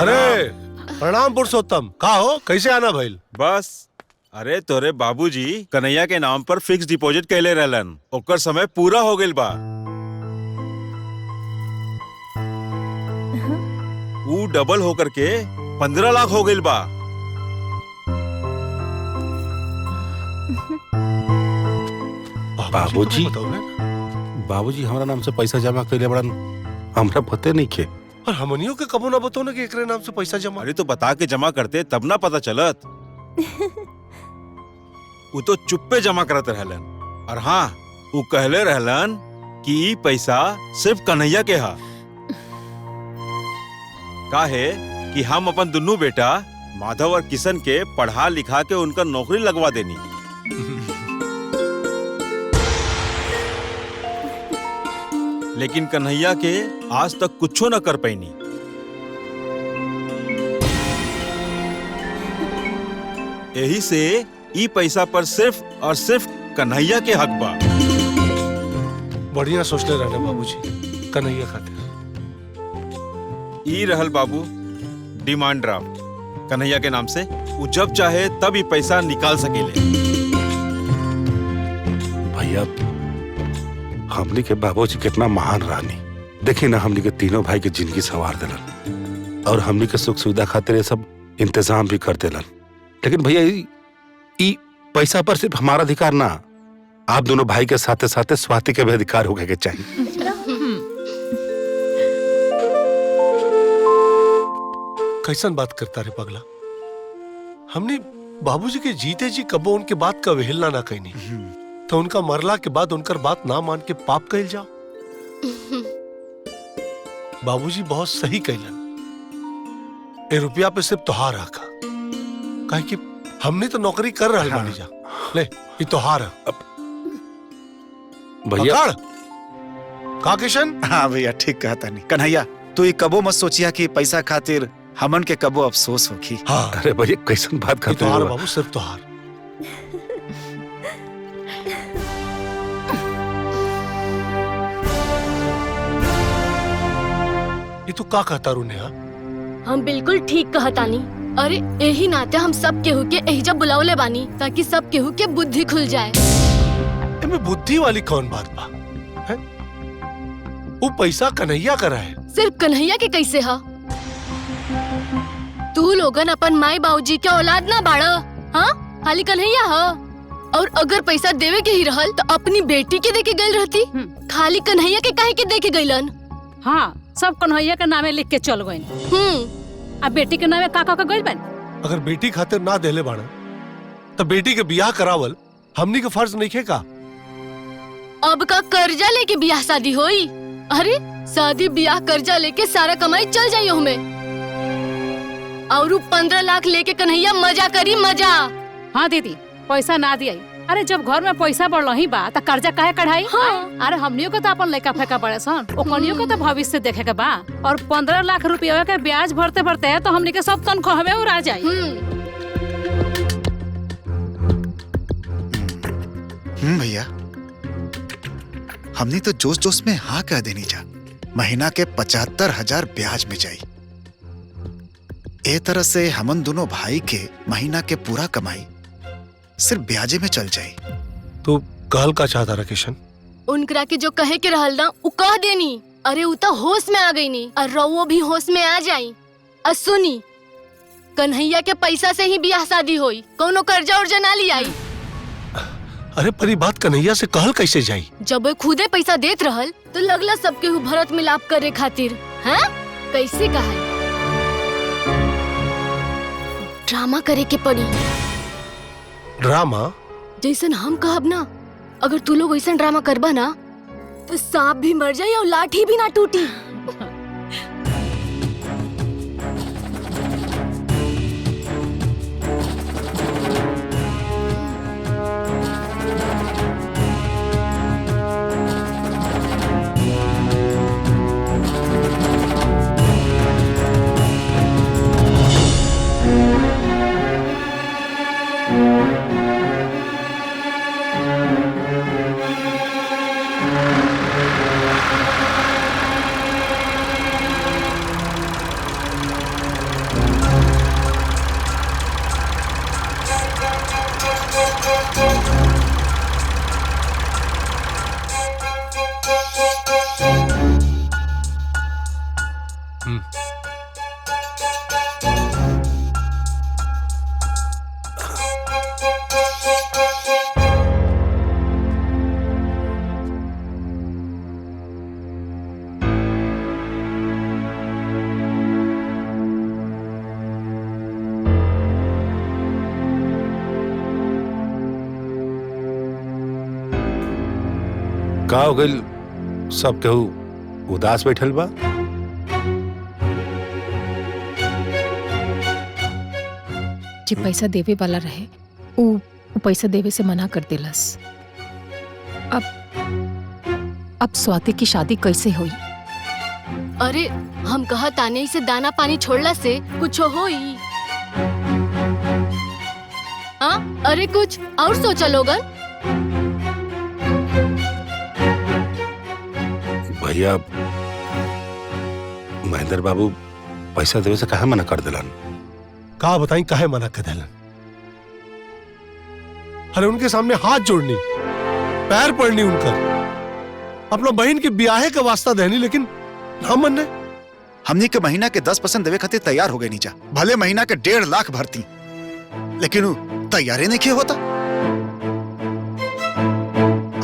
अरे प्रणाम पुरुषोत्तम, का हो, कैसे आना भइल? बस अरे तोरे बाबूजी कन्हैया के नाम पर फिक्स डिपॉजिट कैले रहलन, ओकर समय पूरा हो गइल बा। वो डबल होकर के 15 लाख हो गइल बा। बाबूजी हमारा नाम से पैसा जमा कैले बड़न, हमरा पते नहीं के। और हमनियों के कबो ना बताओ ना कि एकरे नाम से पैसा जमा। अरे तो बता के जमा करते तब ना पता चलत। वो तो चुप्पे जमा करत रहलन। और हाँ, वो कहले रहलन कि ई पैसा सिर्फ कन्हैया के हा। काहे कि हम अपन दुन्नू बेटा माधव और किशन के पढ़ा लिखा के उनका नौकरी लगवा देनी। लेकिन कन्हैया के आज तक कुछो न कर पैनी। यही से ई पैसा पर सिर्फ और सिर्फ कन्हैया के हक बा। बढ़िया सोचले रहने बाबूजी, कन्हैया खातिर। ई रहल बाबू डिमांड ड्राफ्ट कन्हैया के नाम से। वो जब चाहे तब ई पैसा निकाल सकेले। भैया हमनी के बाबूजी कितना महान रानी, देखी ना हमनी के तीनों भाई के जिंदगी संवार देलन और हमनी के सुख सुविधा खातिर ये सब इंतजाम भी कर देलन। लेकिन भैया ई पैसा पर सिर्फ हमारा अधिकार ना, आप दोनों भाई के साथे साथे स्वाति के भी अधिकार होके के चाहिए। कैसन बात करता रे पगला? हमने बाबूजी के जीते जी कबो उनके बात का अवहेलना ना कहनी, तो उनका मरला के बाद उनकर बात ना मान के पाप कहल जाओ। बाबूजी बहुत सही कहलन। ए रुपया पे सिर्फ तोहार हक है, काहे कि हमने तो नौकरी कर रहे मानी जा। ले ये तोहार है भैया। का किशन? हाँ भैया ठीक कहता नहीं। कन्हैया तू ये कबो मत सोचिया कि पैसा खातिर हमन के कबो अफसोस होगी। हाँ। अरे भैया कैसन बात करते हो? हो बाबू सिर्फ तोहार। ये तू का कहता रू नेहा? हम बिल्कुल ठीक कहतानी। अरे यही नाते हम सब केहू के एहिजा बुलावले बानी ताकि सब केहू के बुद्धि खुल जाए। इनमें बुद्धि वाली कौन बात बा? है? वो पैसा कन्हैया का है। सिर्फ कन्हैया के कैसे हा? तू लोगन अपन माई बाबूजी के औलाद ना बाड़ा, हाँ? खाली कन्हैया हा। और अगर पैसा देवे के ही रहल तो अपनी बेटी के देके गई रहती, खाली कन्हैया के काहे के देके गईलन? हाँ, सब कन्हैया के नामे लिख के चल गए। अब बेटी के नामे का गइल बन? अगर बेटी खातिर ना देले बाड़ा तो बेटी के ब्याह करावल हमनी के फर्ज नहीं का? अब का कर्जा लेके ब्याह शादी होई? अरे शादी ब्याह कर्जा लेके सारा कमाई चल जाई हमें, और 15 लाख लेके कन्हैया मजा करी मजा। हाँ दीदी, पैसा ना दिया। अरे जब घर में पैसा बढ़ ही बा त कर्जा काहे कढ़ाई? हाँ। अरे हमनियों को तो अपन लड़का फेंका पड़े सन, ओकनियों को तो भविष्य देखे के बा। और 15 लाख रुपया के ब्याज भरते भरते तो हमनी के सब तनख्वाह में उड़ा जाई। भैया, हमने तो जोश जोश में हाँ कह देनी जा। महीना के 75,000 ब्याज में जाई। ए तरह से हमन दोनों भाई के महीना के पूरा कमाई सिर्फ ब्याजे में चल जाई। तो कहल का चाहता रहा किशन? उनकरा के जो कहे के रहल ना उ कह देनी। अरे उ तो होश में आ गई नी, और रउओ भी होश में आ जाई। और सुनी, कन्हैया के पैसा से ही ब्याह शादी होई, कोनो कर्जा उर्जा ना ली आई। अरे परी बात कन्हैया से कहल कैसे जाई? जब वो खुदे पैसा देत रहल तो लगला सबके भरत मिलाप करे खातिर। हाँ कैसे कहा? ड्रामा करे के पड़ी। ड्रामा? जैसन हम कहब ना, अगर तू लोग ऐसा ड्रामा करबा ना तो सांप भी मर जाए और लाठी भी ना टूटी। का हो गइल? सब केहू उदास बैठल बा। जे पैसा देवे वाला रहे उ पैसा देवे से मना कर देलस। अब स्वाति की शादी कैसे हुई? अरे हम कहा ताने से दाना पानी छोड़ला से कुछ होई? हाँ अरे कुछ और सोचा लोगन। भैया, महेंद्र बाबू पैसा देवे से काहे मना कर दिलन? का बताई काहे मना कर दिलन? अरे उनके सामने हाथ जोड़नी, पैर पड़नी उनकर, अपना बहन के ब्याहे का वास्ता देनी, लेकिन ना मनने। हमनी के महीना के 10% देवे खातिर तैयार हो गए नीचा। भले महीना के 1.5 लाख भरती, लेकिन वो तैयारी नहीं किया होता।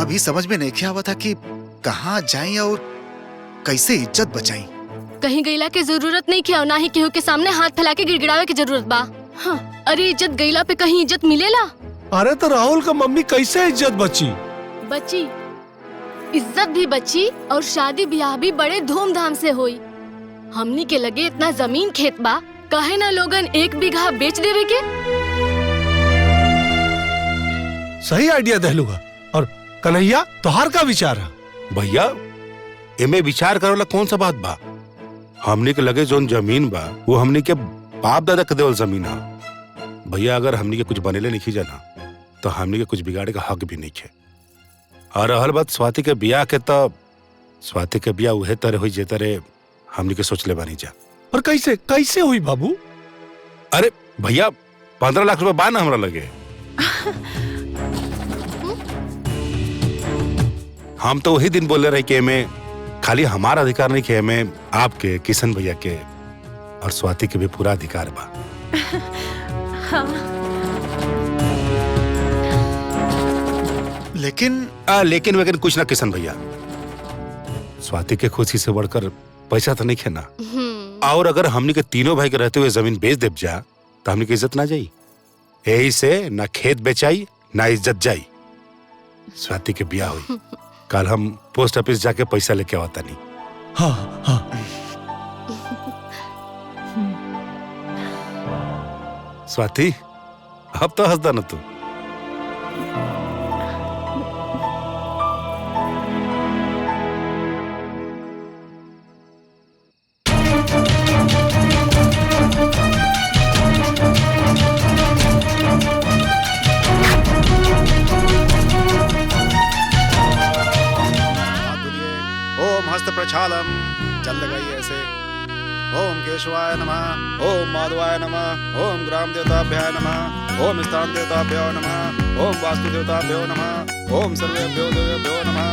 अभी समझ में नहीं किया हुआ था कि कहाँ जाएं और कैसे इज्जत बचाएं। कहीं गईला के जरूरत नहीं किया, ना ही केहू के सामने हाथ फैला के गिड़गिड़ावे की जरूरत बा। हाँ, अरे इज्जत गईला पे कहीं इज्जत मिलेला? अरे तो राहुल का मम्मी कैसे इज्जत बची? बची, इज्जत भी बची और शादी ब्याह भी बड़े धूमधाम से हुई। हमनी के लगे इतना जमीन खेत बा, काहे ना लोगन 1 बीघा बेच देवे के। सही आइडिया दहलूगा। और कन्हैया तोहार का विचार है? भैया, एमे विचार करे वाला कौन सा बात बा? हमनी के लगे जोन जमीन बा वो हमनी के बाप दादा के देवल जमीन है। भैया, अगर हमनी के कुछ बनेले नहीं जाना तो हमनी के कुछ बिगाड़े का हक भी नहीं है। और रहल बात स्वाति के ब्याह के, तो स्वाति के ब्याह उहे तरह हुई जे तरह हमनी के सोचले बानी जा। और कैसे कैसे हुई बाबू? अरे भैया, 15 लाख रुपए बा ना हमरा लगे। हम तो वही दिन बोले रहे कि में खाली हमारा अधिकार नहीं कि में आपके, किशन भैया के और स्वाति के भी पूरा अधिकार बा। हाँ। लेकिन वेकिन कुछ ना किशन भैया, स्वाति के खुशी से बढ़कर पैसा तो नहीं है ना। और अगर हमनी के तीनों भाई के रहते हुए जमीन बेच देव जा तो हमनी की इज्जत ना जाई। यही से न खेत बेचाई न इज्जत जाई। स्वाति के ब्याह हुई, कल हम पोस्ट ऑफिस जाके पैसा लेके आवता नहीं। हाँ हाँ। स्वाति अब तो हंसदा न तू। ओम हस्त प्रक्षालम, चल लगाइए ऐसे। ओम केशवाय नमः, ओम माधवाय नमः, ओम ग्राम देवताभ्याय नमः, ओम स्थान देवताभ्यो नमः, ओम वास्तु देवताभ्यो नमः, ओम सर्वेभ्यो देवेभ्यो नमः।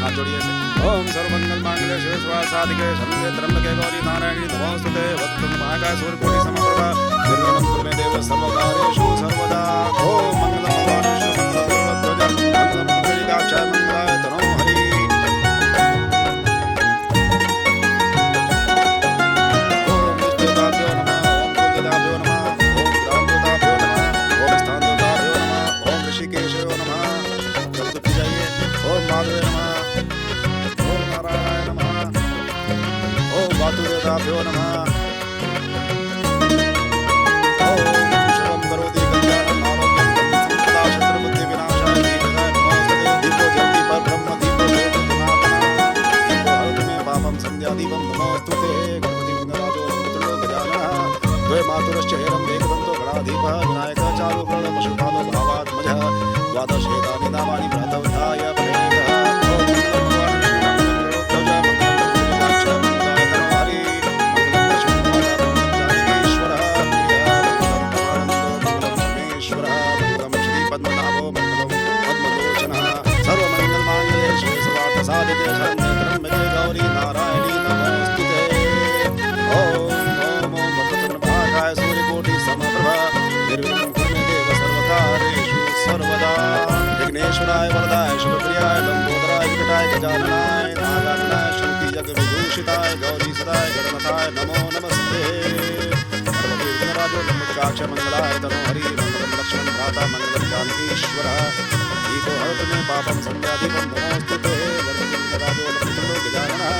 हाथ जोड़िए ऐसे। ओम सर्वमंगल मांगल्ये शिवे सर्वार्थ साधिके शरण्ये त्र्यंबके गौरी नारायणी नमोस्तुते वक्रतुंड महाकाय सूर्यकोटि समप्रभा निर्विघ्नं कुरु मे देव सर्वकार्येषु सर्वदा। ओम मंगलम भगवान् विष्णु मंगलम गरुडध्वज मंगलम पुंडरीकाक्षाय मंगलाय तनों हरि। वातुदेवताभ्यो नमः। ओम शुभं करोति कल्याणं आरोग्यं संपदा शत्रुबुद्धि विनाशाय दीर्घाय नमोस्तुते। दीपो ज्योति परब्रह्म दीपो ज्योतिर्नाथः दीपो हरतु मे पापं संध्यादीपं नमोस्तुते। गणपति विघ्नराजो मंत्रो गजाननः द्वे मातुरश्च हेरं वेगदन्तो गणाधीपः विनायकः चारु प्रणव पशुपालो भावात्मजः द्वादश एतानि नामानि प्रातः उत्थाय साधिके शरण्ये त्र्यंबके गौरी नारायणी नमोस्तुते। ओम ओम ओम वक्रतुंड महाकाय सूर्यकोटि समप्रभा निर्विघ्नं कुरु मे देव सर्वकार्येषु सर्वदा। विघ्नेश्वराय वरदाय शिवप्रियाय लंबोदराय विकटाय गजाननाय नागाननाय श्रुति जग विभूषिताय गौरी सदाय गणनाथाय नमो नमस्ते। सर्वदेव विघ्नराजो लंबोदराक्ष मंगलाय तनो हरि मंगलम लक्ष्मण भ्राता मंगलम जानकीश्वरः दीपो हरतु मे पापं संध्यादीपं नमोस्तुते। राजो लक्ष्मणो गजाननः।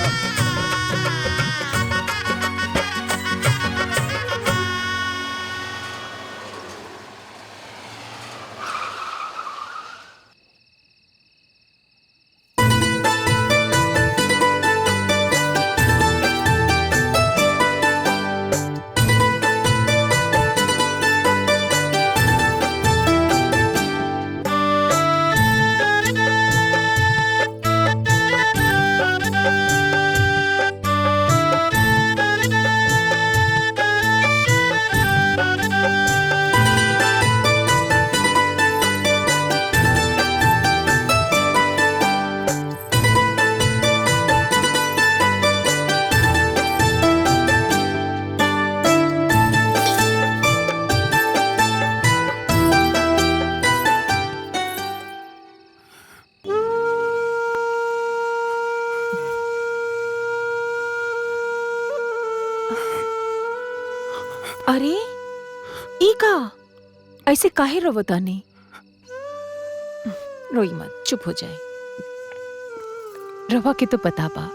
अरे ई का ऐसे काहे रोवतानी? रोई मत, चुप हो जाए। रवा के तो पता बा,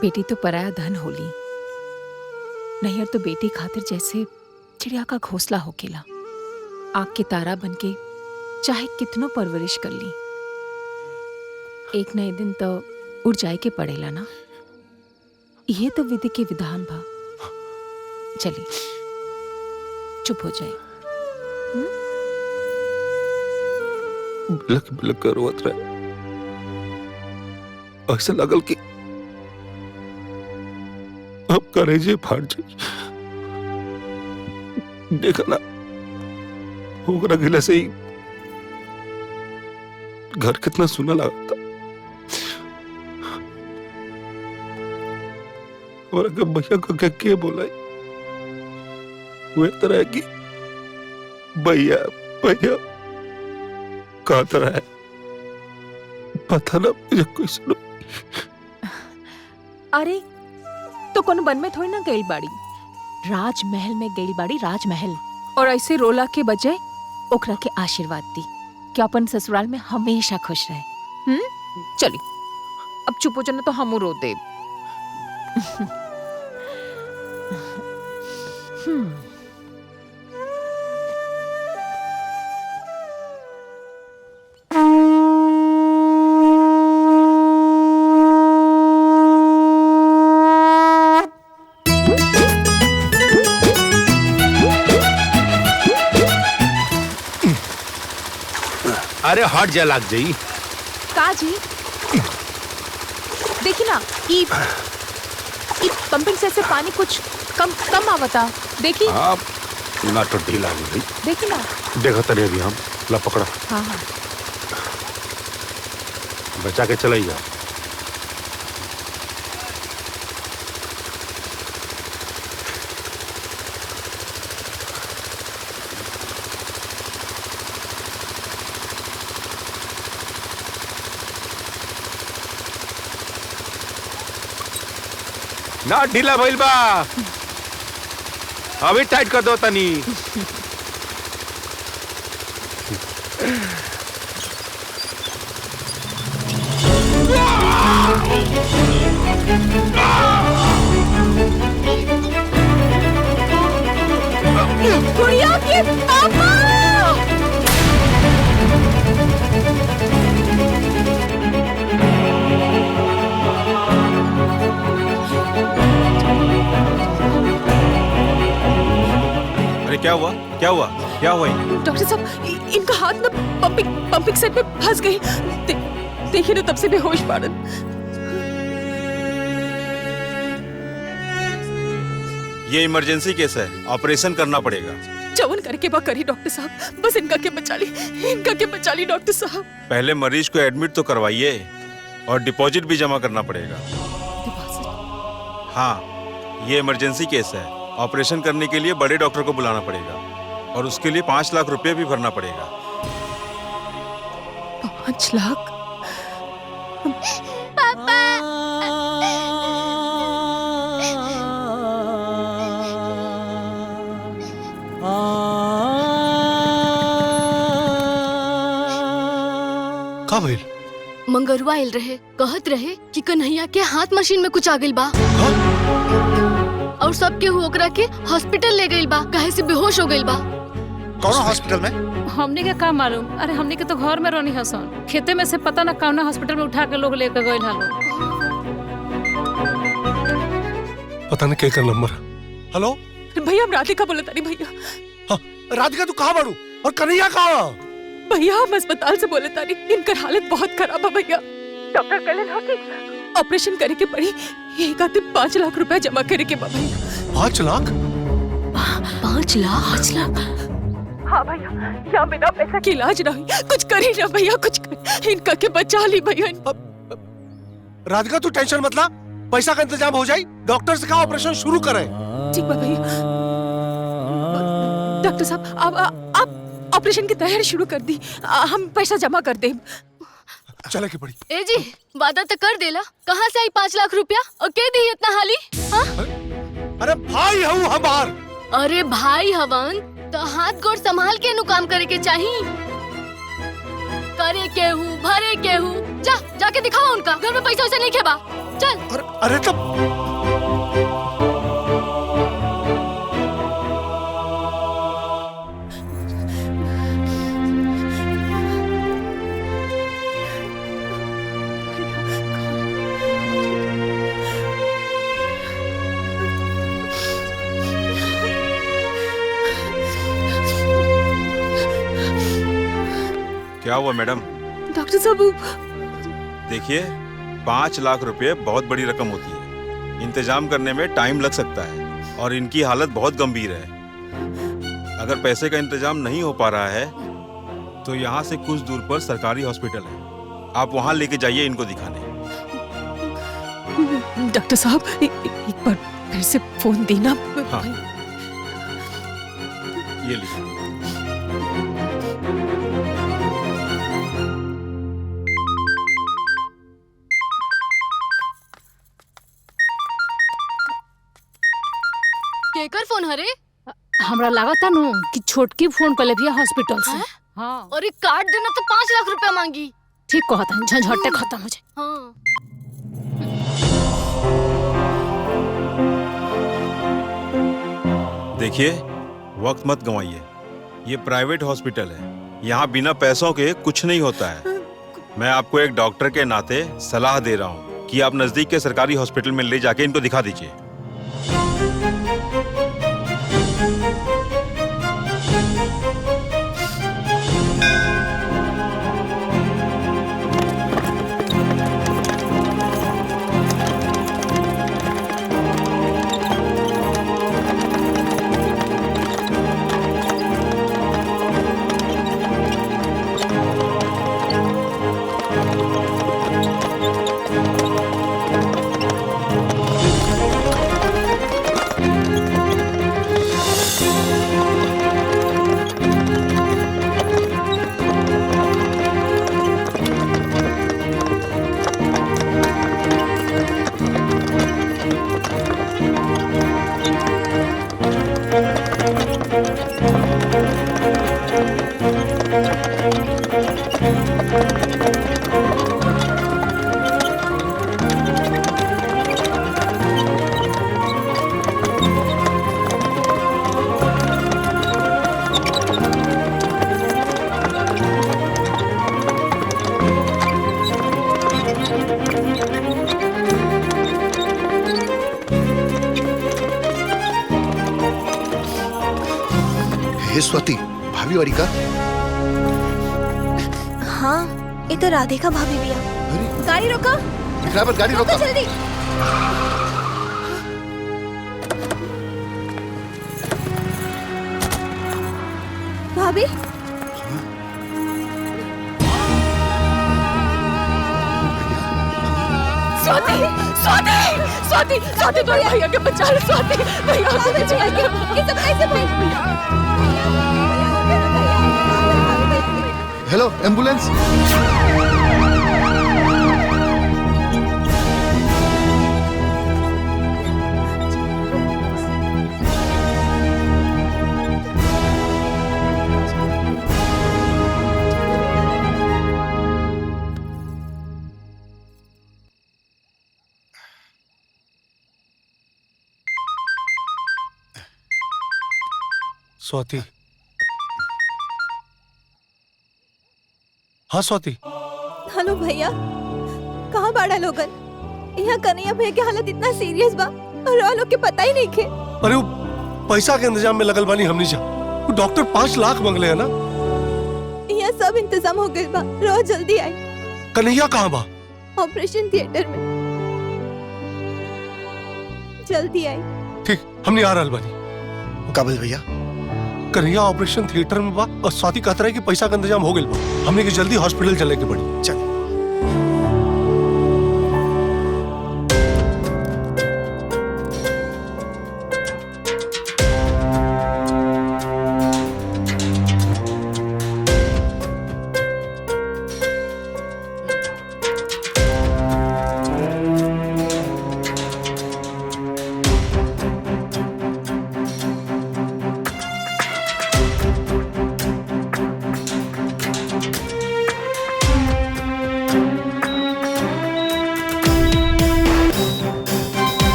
बेटी तो पराया धन होली। नैयर तो बेटी खातिर जैसे चिड़िया का घोंसला होकेला। आग के तारा बनके चाहे कितनो परवरिश कर ली, एक नए दिन तो उड़ जाए के पड़ेला ना। ये तो विधि के विधान बा। चलिए चुप हो जाए। बिलक बिलक कर रोवत रहे। ऐसा लगल कि अब करेजे फाट जाए। देखा ना, ओकरा गिला से ही घर कितना सुना लगा था। और अगर भैया को क्या बोला वो तरह की भैया भैया कहा तरह है, पता ना मुझे कोई सुनो। अरे तो कौन वन में थोड़ी ना गई बाड़ी, राजमहल में गई बाड़ी। राजमहल और ऐसे रोला के बजाय ओकरा के आशीर्वाद दी कि अपन ससुराल में हमेशा खुश रहे। चली अब चुप हो जाना तो हम रो दे। अरे हट जा लाग जाई। का जी देखी ना ई पंपिंग सेट से पानी कुछ कम आवता। देखी हाँ ना तो ढीला हो गई। देखी ना देखो तरे अभी हम ला पकड़ा। हाँ हाँ बचा के चलाई जा। ना ढीला भइल बा, अभी टाइट कर दो तनी। गुड़िया के पापा। अरे क्या हुआ क्या हुआ क्या हुआ इन्हें? डॉक्टर साहब इनका हाथ ना पंपिंग सेट पे फंस गई। देखिए ना तब से बेहोश पड़न। ये इमरजेंसी केस है, ऑपरेशन करना पड़ेगा। जवन करके बा करी डॉक्टर साहब, बस इनका के बचा ली डॉक्टर साहब। पहले मरीज को एडमिट तो करवाइए और डिपॉजिट भी जमा करना पड़ेगा। हाँ ये इमरजेंसी केस है, ऑपरेशन करने के लिए बड़े डॉक्टर को बुलाना पड़ेगा और उसके लिए 5 लाख रुपए भी भरना पड़ेगा। 5 लाख? का भइल? मंगरुआ आइल रहे, कहत रहे कि कन्हैया के हाथ मशीन में कुछ आ गइल बा और सबके ओकरा के हॉस्पिटल ले गइल बा, काहे से बेहोश हो गइल बा। कौन हॉस्पिटल में? हमने के का मालूम। अरे हमने के तो घर में रहनी हसन, खेते में से पता ना कौन हॉस्पिटल में उठा के लोग लेकर गइल हालो। पता नहीं क्या नंबर। हेलो भैया हम राधिका बोले तारी भैया। हाँ, राधिका तू कहाँ बाड़ू और कन्हैया कहाँ? भैया हम अस्पताल से बोले तारी, इनकर हालत बहुत खराब है भैया। डॉक्टर कहले ना कि ऑपरेशन करे के पड़ी, यही खातिर 5 लाख रुपया जमा करे के बा भैया। 5 लाख? 5 लाख? हाँ भैया, यहाँ बिना पैसा के इलाज नहीं, कुछ करी ना भैया, कुछ कर, इनका के बचा ली भैया। राधिका तू टेंशन मत ला, पैसा का इंतजाम हो जाए, डॉक्टर से कहा ऑपरेशन शुरू करें। ठीक है भैया। डॉक्टर साहब आप ऑपरेशन की तैयारी शुरू कर दी, हम पैसा जमा कर दें। चले की पड़ी। ए जी वादा तो कर देला, कहाँ से आई 5 लाख रुपया और के दी इतना हाली? हाँ? अरे भाई हूँ हमार। अरे भाई हवन तो हाथ गोड़ संभाल के नु काम करे के चाहिए। करे के हूँ भरे के हूँ, जाके दिखाओ उनका घर में पैसा वैसा नहीं खेबा। चल। अरे तब क्या हुआ मैडम? डॉक्टर साहब देखिए 5 लाख रुपए बहुत बड़ी रकम होती है, इंतजाम करने में टाइम लग सकता है और इनकी हालत बहुत गंभीर है। अगर पैसे का इंतजाम नहीं हो पा रहा है तो यहाँ से कुछ दूर पर सरकारी हॉस्पिटल है, आप वहाँ लेके जाइए इनको दिखाने। डॉक्टर साहब एक बार फिर से फोन देना। हाँ। ये लीजिए। केकर फोन हरे? हमरा लागता नु कि छोटकी फोन कर ले भैया हॉस्पिटल से। हाँ और ये कार्ड देना तो 5 लाख रुपया मांगी। ठीक कहता, झंझटे खत्म हो जाए। हाँ। देखिए, वक्त मत गंवाइए। ये प्राइवेट हॉस्पिटल है, यहाँ बिना पैसों के कुछ नहीं होता है। मैं आपको एक डॉक्टर के नाते सलाह दे रहा हूँ कि आप नजदीक के सरकारी हॉस्पिटल में ले जाके इनको दिखा दीजिए। हे स्वाति, भाभी वाली का? हाँ, ये तो राधिका भाभी भी है। गाड़ी रोको। ड्राइवर गाड़ी रोको। जल्दी। भाभी। स्वाति, स्वाति, स्वाति, स्वाति, तो भैया के बचा लो, स्वाति, भैया को बचा लो। ये सब कैसे हेलो, एम्बुलेंस। स्वाति। हाँ स्वाति। हेलो भैया, कहाँ बाड़ा लोगन? यहाँ कन्हैया भैया की हालत इतना सीरियस बा और और लोग के पता ही नहीं खे। अरे वो पैसा के इंतजाम में लगल बानी हमनी जा। वो डॉक्टर 5 लाख मांगले है ना। यहाँ सब इंतजाम हो गए बा, रोज जल्दी आई। कन्हैया कहाँ बा? ऑपरेशन थिएटर में, जल्दी आई। ठीक, हमने आ रहल बानी। काबिल भैया, कन्हैया ऑपरेशन थिएटर में बा और स्वाति कहत रहे कि पैसा का इंतजाम हो गइल बा। हमने के जल्दी हॉस्पिटल चले के पड़ी। चल।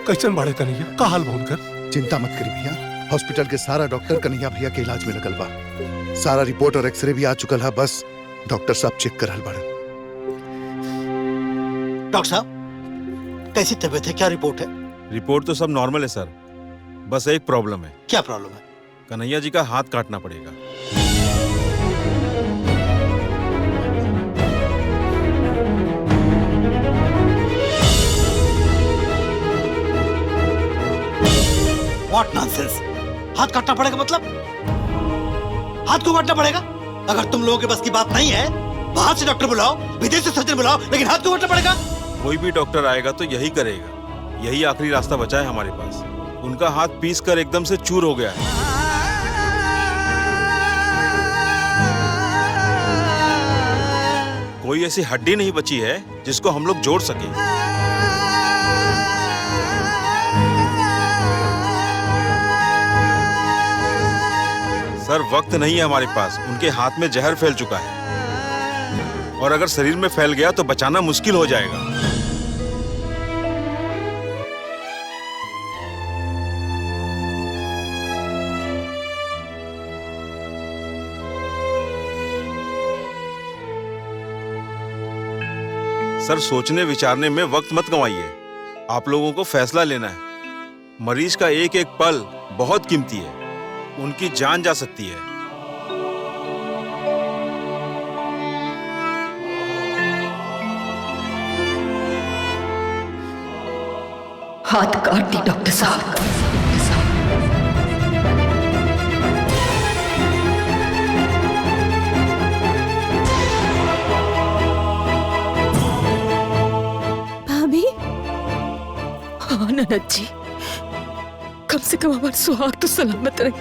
कैसन बाड़े कन्हैया? का हाल भौन कर? चिंता मत करी भैया, हॉस्पिटल के सारा डॉक्टर कन्हैया भैया के इलाज में लगल बा। सारा रिपोर्ट और एक्सरे भी आ चुकल है, बस डॉक्टर साहब चेक करल बाड़े। डॉक्टर साहब, कैसी तबीयत है? क्या रिपोर्ट है? रिपोर्ट तो सब नॉर्मल है सर, बस एक प्रॉब्लम है। क्या प्रॉब्लम है? कन्हैया जी का हाथ काटना पड़ेगा। What nonsense? हाथ काटना पड़ेगा मतलब? हाथ क्यों काटना पड़ेगा? अगर तुम लोगों के बस की बात नहीं है, बाहर से डॉक्टर बुलाओ, विदेश से सर्जन बुलाओ, लेकिन हाथ क्यों काटना पड़ेगा? कोई भी डॉक्टर आएगा तो यही करेगा। यही आखिरी रास्ता बचा है हमारे पास। उनका हाथ पीस कर एकदम से चूर हो गया है। कोई ऐसी हड्डी नहीं बची है जिसको हम लोग जोड़ सके। सर, वक्त नहीं है हमारे पास। उनके हाथ में जहर फैल चुका है और अगर शरीर में फैल गया तो बचाना मुश्किल हो जाएगा। सर, सोचने विचारने में वक्त मत गंवाइए। आप लोगों को फैसला लेना है। मरीज का एक एक पल बहुत कीमती है, उनकी जान जा सकती है। हाथ काट दी डॉक्टर साहब। भाभी, हाँ ननद जी, कम से कम हमारा सुहाग तो सलामत रहे,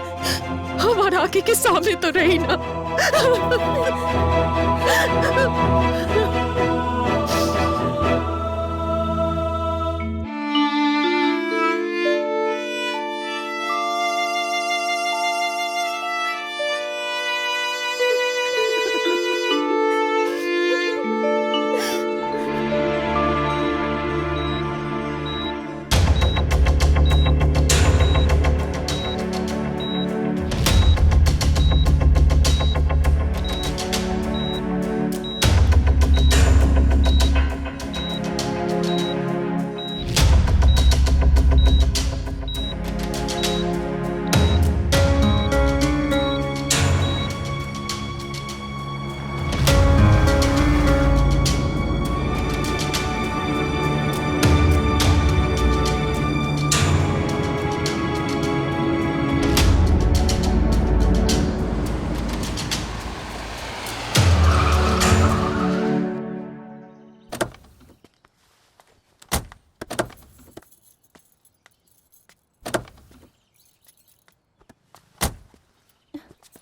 हमारा आगे के सामने तो रही ना।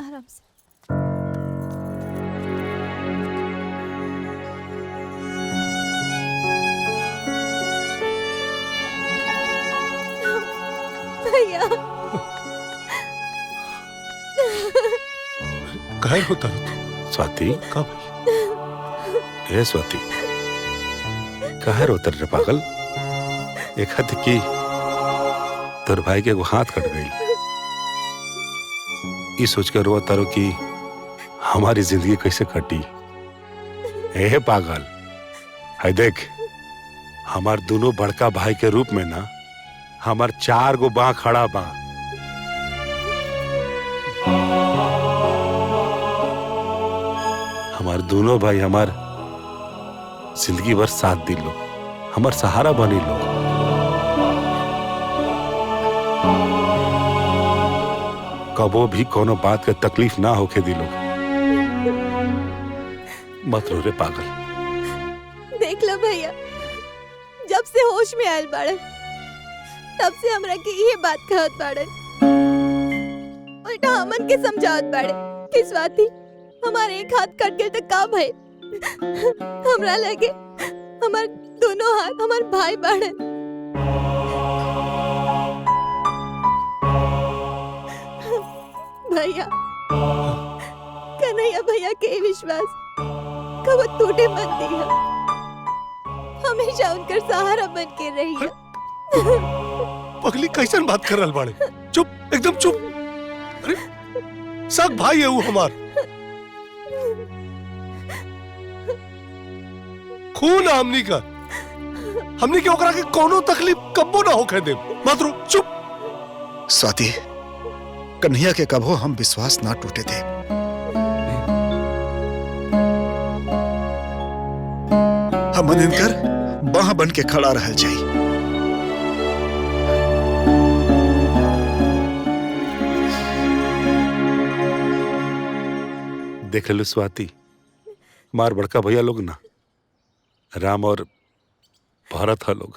आराम से। भैया, घायल होता स्वाति, कब? ए स्वाति, कहाँ रोतर रे पागल? एक हद की तोर भाई के हाथ कट गई। ये सोच कर रो तारो कि हमारी जिंदगी कैसे कटी। ए पागल, है देख, हमार दोनों बड़का भाई के रूप में ना हमार 4 गो बाँ खड़ा बा। हमार दोनों भाई हमार जिंदगी भर साथ दी लो, हमार सहारा बनी लो। कबो भी कोनो बात के तकलीफ ना होके दिलो। मत रो रे पागल। देख लो भैया, जब से होश में आयल बाड़े तब से हमरा के ये बात कहत बाड़े, उल्टा हमन के समझावत बाड़े कि स्वाति हमारे एक हाथ कट गए तो का भय। हमरा लगे हमार दोनों हाथ हमार भाई बाड़े। भैया, कन्हैया भैया के विश्वास कब टूटे मत दिया, हमेशा उनकर सहारा बन के रहिए। पगली कैसन बात कर रहल बाड़े? चुप, एकदम चुप। अरे सब भाई है वो हमार, खून हमनी का। हमनी के ओकरा के कोनो तकलीफ कब्बो ना होके दे। मत रो, चुप। स्वाति, कन्हैया के कबो हम विश्वास ना टूटे थे। हम इनकर बाह बन के खड़ा रहल जाई। देख लो स्वाति, मार बड़का भैया लोग ना राम और भरत है लोग।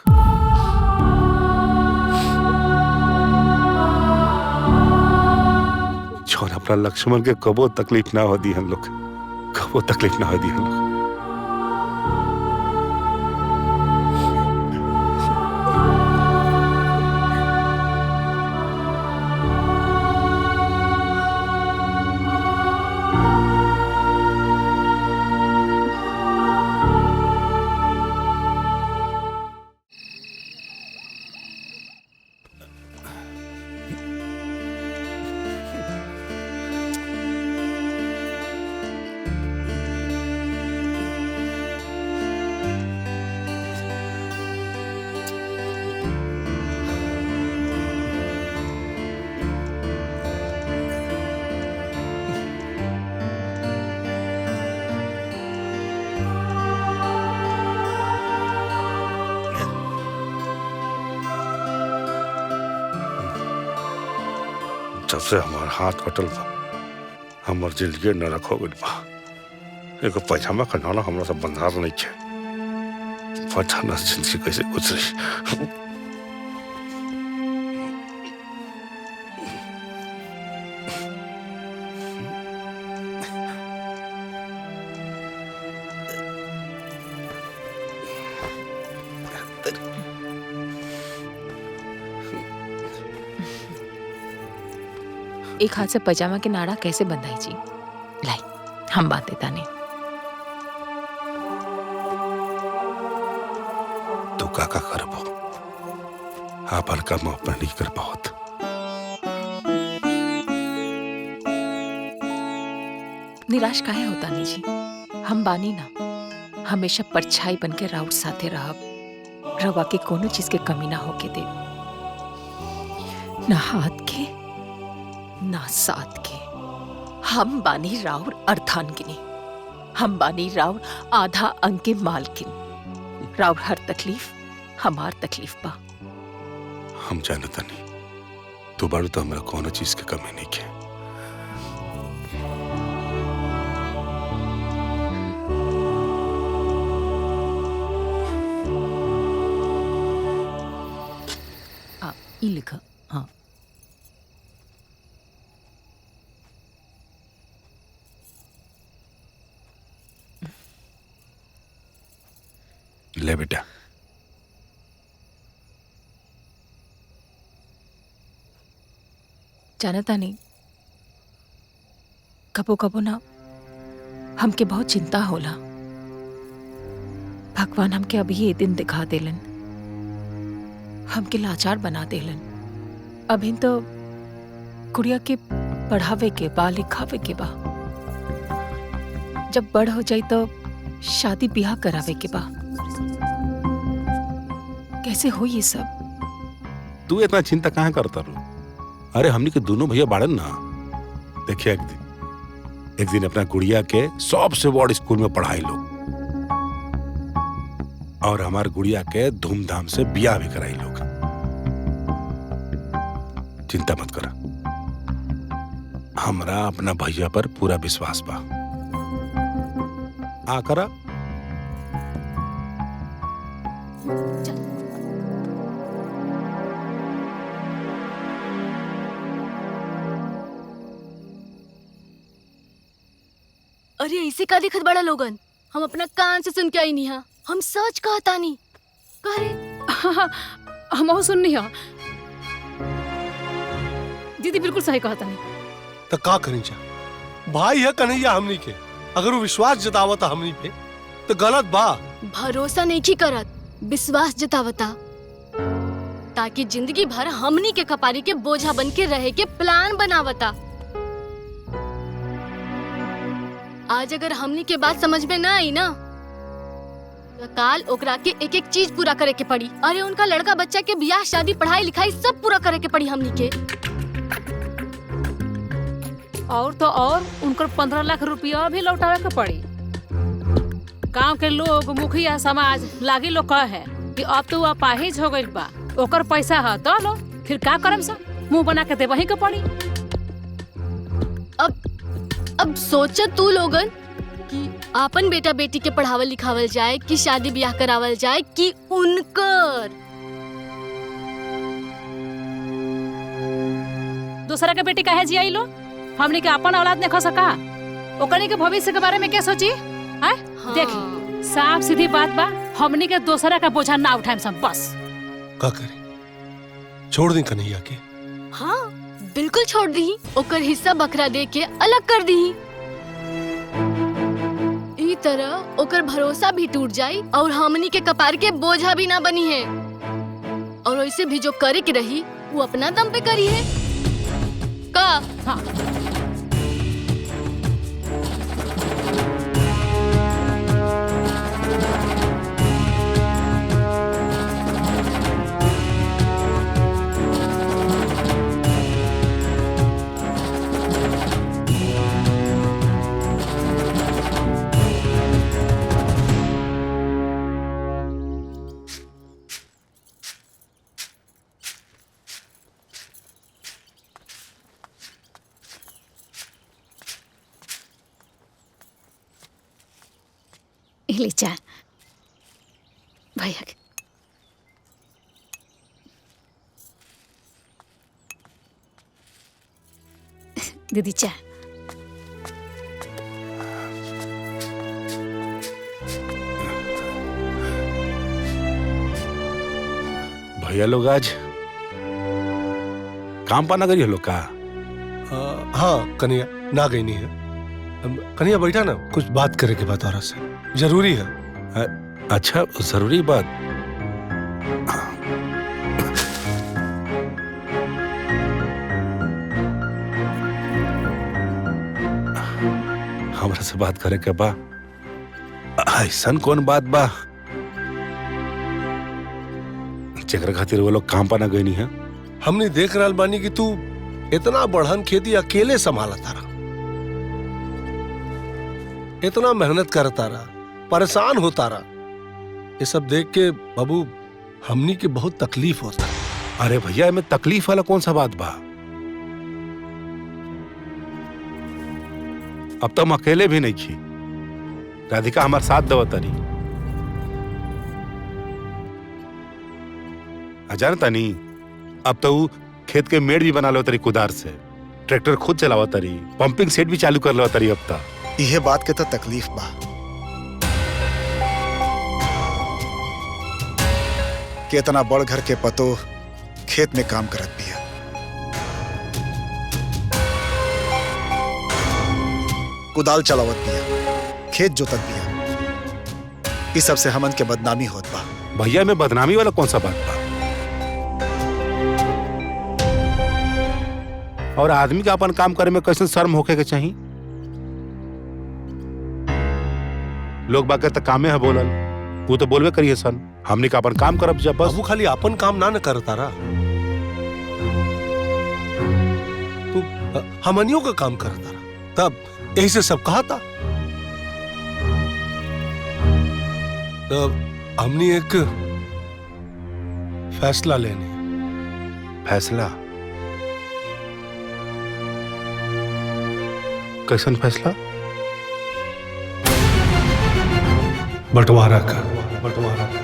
छोड़ अपना लक्ष्मण के कबो तकलीफ ना हो दी हम लोग, कबो तकलीफ ना हो दी हम लोग। जब से हमार हाथ कटल बा हमर जिंदगी नरक हो गइल बा। एगो पैजामा खंडाना हमरा सब बंधार नहीं है। पता न जिंदगी कैसे गुजरी। एक हाथ से पैजामा के नाड़ा कैसे बंधाई जी? लाई हम बात देता नहीं। तू काका करबो आपन काम अपना नहीं कर पावत। निराश काहे होता नहीं जी? हम बानी ना, हमेशा परछाई बन के राउत साथे रहब। रवा के कोनो चीज के कमी ना होके दे, ना हाथ के ना साथ के। हम बानी राउर अर्धांगिनी, हम बानी राउर आधा अंग के मालकिन। राउर हर तकलीफ हमार तकलीफ बा। हम जानता नहीं तू बारू तो हमरा कोनो चीज के कमी नहीं के। ई लिखा हाँ। ले बेटा। जानता नहीं कबो कबो ना हमके बहुत चिंता होला। भगवान हमके अभी ये दिन दिखा देलन, हमके लाचार बना देलन। अभी तो कुड़िया के पढ़ावे के बा, लिखावे के बा। जब बड़ हो जाई तो शादी ब्याह करावे के बा। कैसे हो ये सब? तू इतना चिंता कहाँ करता रू? अरे हमनी के दोनों भैया बाड़न ना। देखिए एक दिन अपना गुड़िया के सबसे बड़ स्कूल में पढ़ाई लोग, और हमार गुड़िया के धूमधाम से ब्याह भी कराई लोग। चिंता मत करा, हमरा अपना भैया पर पूरा विश्वास बा। आ करा। अरे ऐसे का दिखत बड़ा लोगन? हम अपना कान से सुन के आई नहीं। हम सच कहता नहीं करे। हम सुननी हो दीदी, बिल्कुल सही कहता नहीं। तो का करी जा? भाई है कन्हैया हमनी के, अगर वो विश्वास जतावता हमनी पे तो गलत बा। भरोसा नहीं की करत, विश्वास जतावता, ताकि जिंदगी भर हमनी के कपारी के बोझा बन के रहे के प्लान बनावता। आज अगर हमनी के बात समझ में ना आई ना तो काल ओकरा के एक एक चीज पूरा करे के पड़ी। अरे उनका लड़का बच्चा के ब्याह शादी पढ़ाई लिखाई सब पूरा करे के पड़ी हमनी के। और तो और उनकर 15 लाख रुपया भी लौटावे के पड़ी। गांव के लोग, मुखिया, समाज लागी लोग कहे कि अब तो अपाहिज हो गइल बा, ओकर पैसा है तो लो, फिर का करम सा? मुंह बना के देवही के पड़ी। अब सोचा तू लोगन कि आपन बेटा बेटी के पढ़ावल लिखावल जाए कि शादी ब्याह करावल जाए कि उनकर। दूसरा के बेटी काहे जियाई लो? हमनी के अपन औलाद ने खा सका, ओकनी के भविष्य के बारे में क्या सोची? हाँ? देखी साफ सीधी बात बा, हमनी के दूसरा का बोझा ना उठाएम सब बस। का करे? छोड़ दी कन्हैया के। हाँ बिल्कुल छोड़ दी, ओकर हिस्सा बकरा दे के अलग कर दी। ई तरह ओकर भरोसा भी टूट जाई और हमनी के कपार के बोझा भी ना बनी है। और वैसे भी जो करे के रही वो अपना दम पे करी है का। हाँ। ले चाय भैया के। दीदी चाय। भैया लोग आज काम पाना करिए लोग का। हाँ कन्हैया ना गई नहीं है। कन्हैया बैठा ना, कुछ बात करे के बाद और से जरूरी है। अच्छा जरूरी बात। हमरा से बात करे के बा। ऐसन कौन बात बा जेकरा खातिर वो लोग काम पाना गई नहीं है। हमने देख रहा बानी कि तू इतना बढ़न खेती अकेले संभाला तारा, इतना मेहनत करता रहा, परेशान होता रहा। ये सब देख के बाबू हमनी के बहुत तकलीफ होता। अरे भैया में तकलीफ वाला कौन सा बात बा। अब तो हम अकेले भी नहीं खी, राधिका हमारे साथ दवतरी। जानता नहीं अब तो खेत के मेड़ भी बना लो तरी कुदार से, ट्रैक्टर खुद चलावा तरी, पंपिंग सेट भी चालू कर लो तरी। अब तक यह बात के तो तकलीफ बा कि इतना बड़ घर के पतो खेत में काम करत बिया। कुदाल चलावत बिया, खेत जोतत बिया। इस सब से हमन के बदनामी होत बा। भैया में बदनामी वाला कौन सा बात बा। और आदमी का अपन काम करे में कैसे शर्म होके के चाहिए। लोग बाकी तक कामे है बोलल, वो तो बोलबे करिए सन। हमने का अपन काम करब जब बस। बाबू खाली अपन काम ना करता रहा, तू हमनियों का काम करता रहा, तब यही से सब कहा था। तब हमने एक फैसला लेने। फैसला कैसन फैसला। बंटवारा का। बंटवारा का।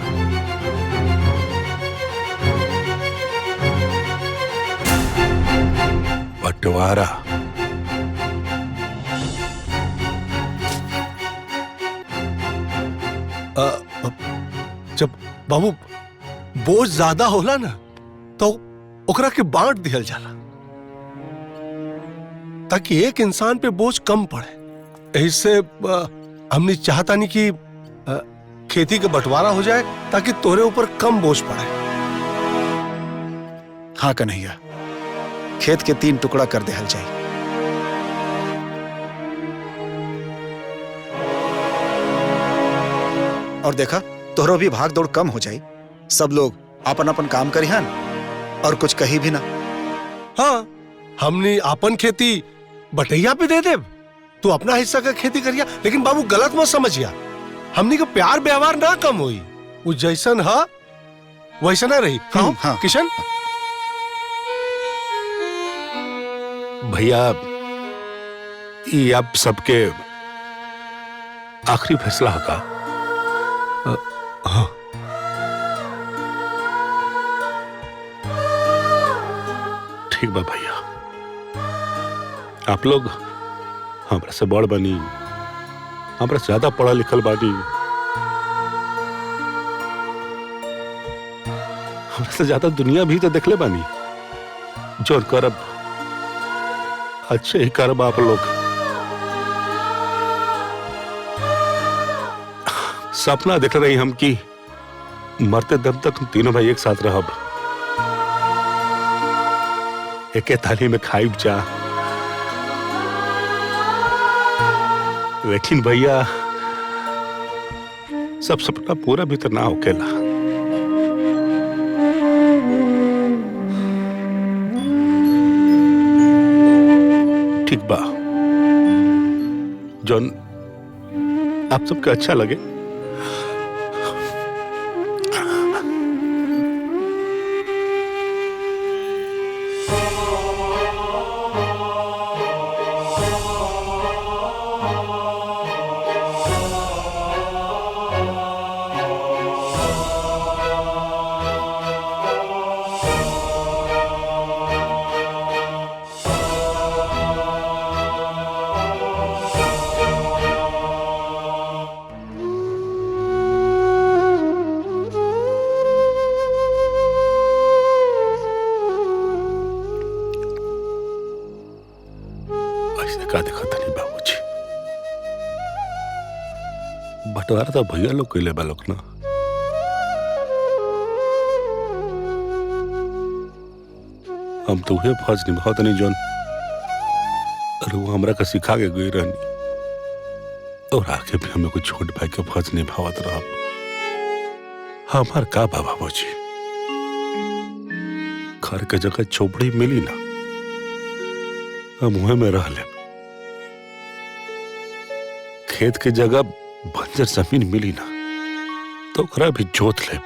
बंटवारा जब बाबू बोझ ज्यादा होला ना तो ओकरा के बांट दिया जाला ताकि एक इंसान पे बोझ कम पड़े। इससे हमने चाहता नहीं कि खेती का बंटवारा हो जाए ताकि तोरे ऊपर कम बोझ पड़े। हाँ कन्हैया, खेत के 3 टुकड़ा कर देहल जाए। और देखा तोहरो भी भाग दौड़ कम हो जाए। सब लोग अपन अपन काम करिहन और कुछ कही भी ना। हाँ हमने अपन खेती बटैया पे दे दे, तू अपना हिस्सा का खेती करिया। लेकिन बाबू गलत मत समझिया, हमनी का प्यार व्यवहार ना कम हुई। वो जैसन है वैसा ना रही। हाँ किशन भैया ये आप सबके आखिरी फैसला का। हाँ ठीक बा भैया, आप लोग हमरा से बड़ बनी, हमरा से ज्यादा पढ़ा लिखल बानी, हमरा से ज्यादा दुनिया भी तो देखले बानी। जो करब अच्छे ही करब। आप लोग सपना देख रही हम कि मरते दम तक हम तीनों भाई एक साथ रहब, एक थाली में खाइब जा। लेकिन भैया सब सपना पूरा भी तो ना होकेला। ठीक बा, जॉन आप सबके अच्छा लगे। का देखा था नहीं बाबूजी। बंटवारा तो भैया लोग कैले बा लोग ना। हम तो वही फर्ज निभावत नहीं जोन और वो हमरा का सिखा के गई रहनी, और आगे भी हमें कुछ छोट भाई के फर्ज निभावत रहा। हमार का बा बाबूजी, घर के जगह झोपड़ी मिली ना, हम वहीं में रह ले। खेत के जगह बंजर जमीन मिली ना तो ओकरा भी जोत ले,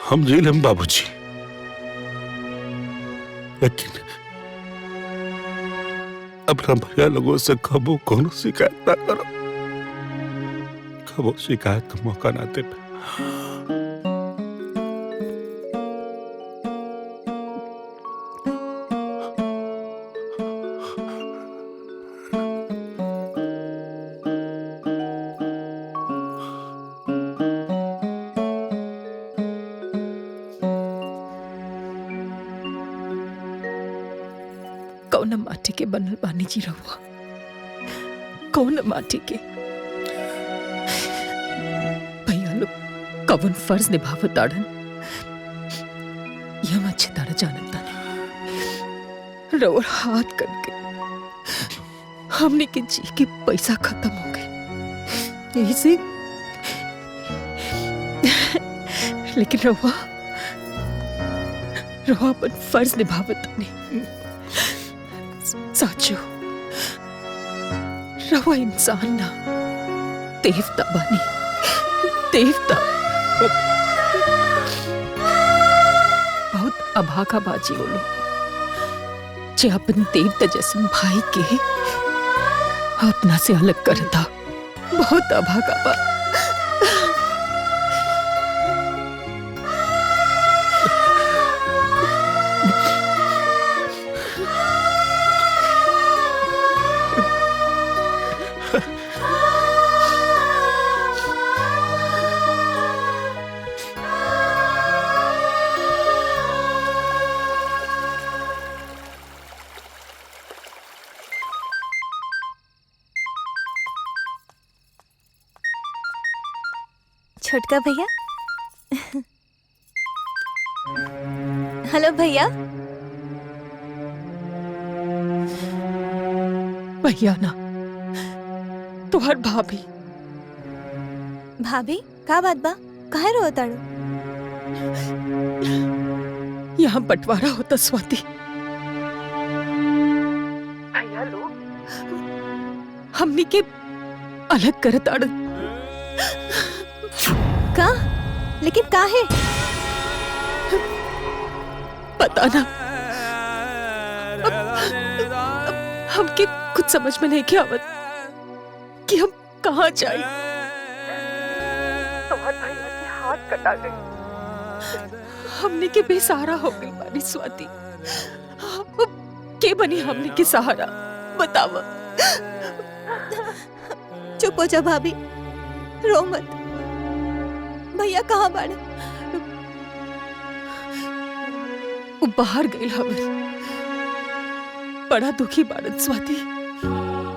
हम जी लेम बाबूजी। लेकिन अपना भैया लोगों से कबो कोनो शिकायत ना करो, कबो शिकायत का मौका ना दे। कौन माटी के बनल बानी जी रहुआ, कौन माटी के। भैया लोग कौन फर्ज निभावत आड़न ये हम अच्छी तरह जानता नहीं। रोर हाथ करके हमने के जी के पैसा खत्म हो गए यही से। लेकिन रहुआ अपन फर्ज निभावत नहीं। साचो रहुआ इंसान ना देवता बानी, देवता। बहुत अभागा बाजी वो लोग जे अपन देवता जैसे भाई के अपना से अलग करता। बहुत अभागा बा। छोटका भैया। हेलो भैया। भैया ना तुहार भाभी। भाभी का बात बा, काहे रो ताड़ू? यहाँ बंटवारा होता स्वाति। भैया लोग हमनी के अलग कर ताड़न। का? लेकिन काहे? पता ना, हमके कुछ समझ में नहीं क्या आवत कि हम कहाँ जाए। तुम्हारे भैया के हाथ कटा गए, हमने के बेसहारा हो गई बानी स्वाति। के बनी हमने के सहारा बतावा। चुप हो जा भाभी, रो मत। भैया कहाँ बाड़े? वो बाहर गई हवन। बड़ा दुखी बाड़न स्वाति,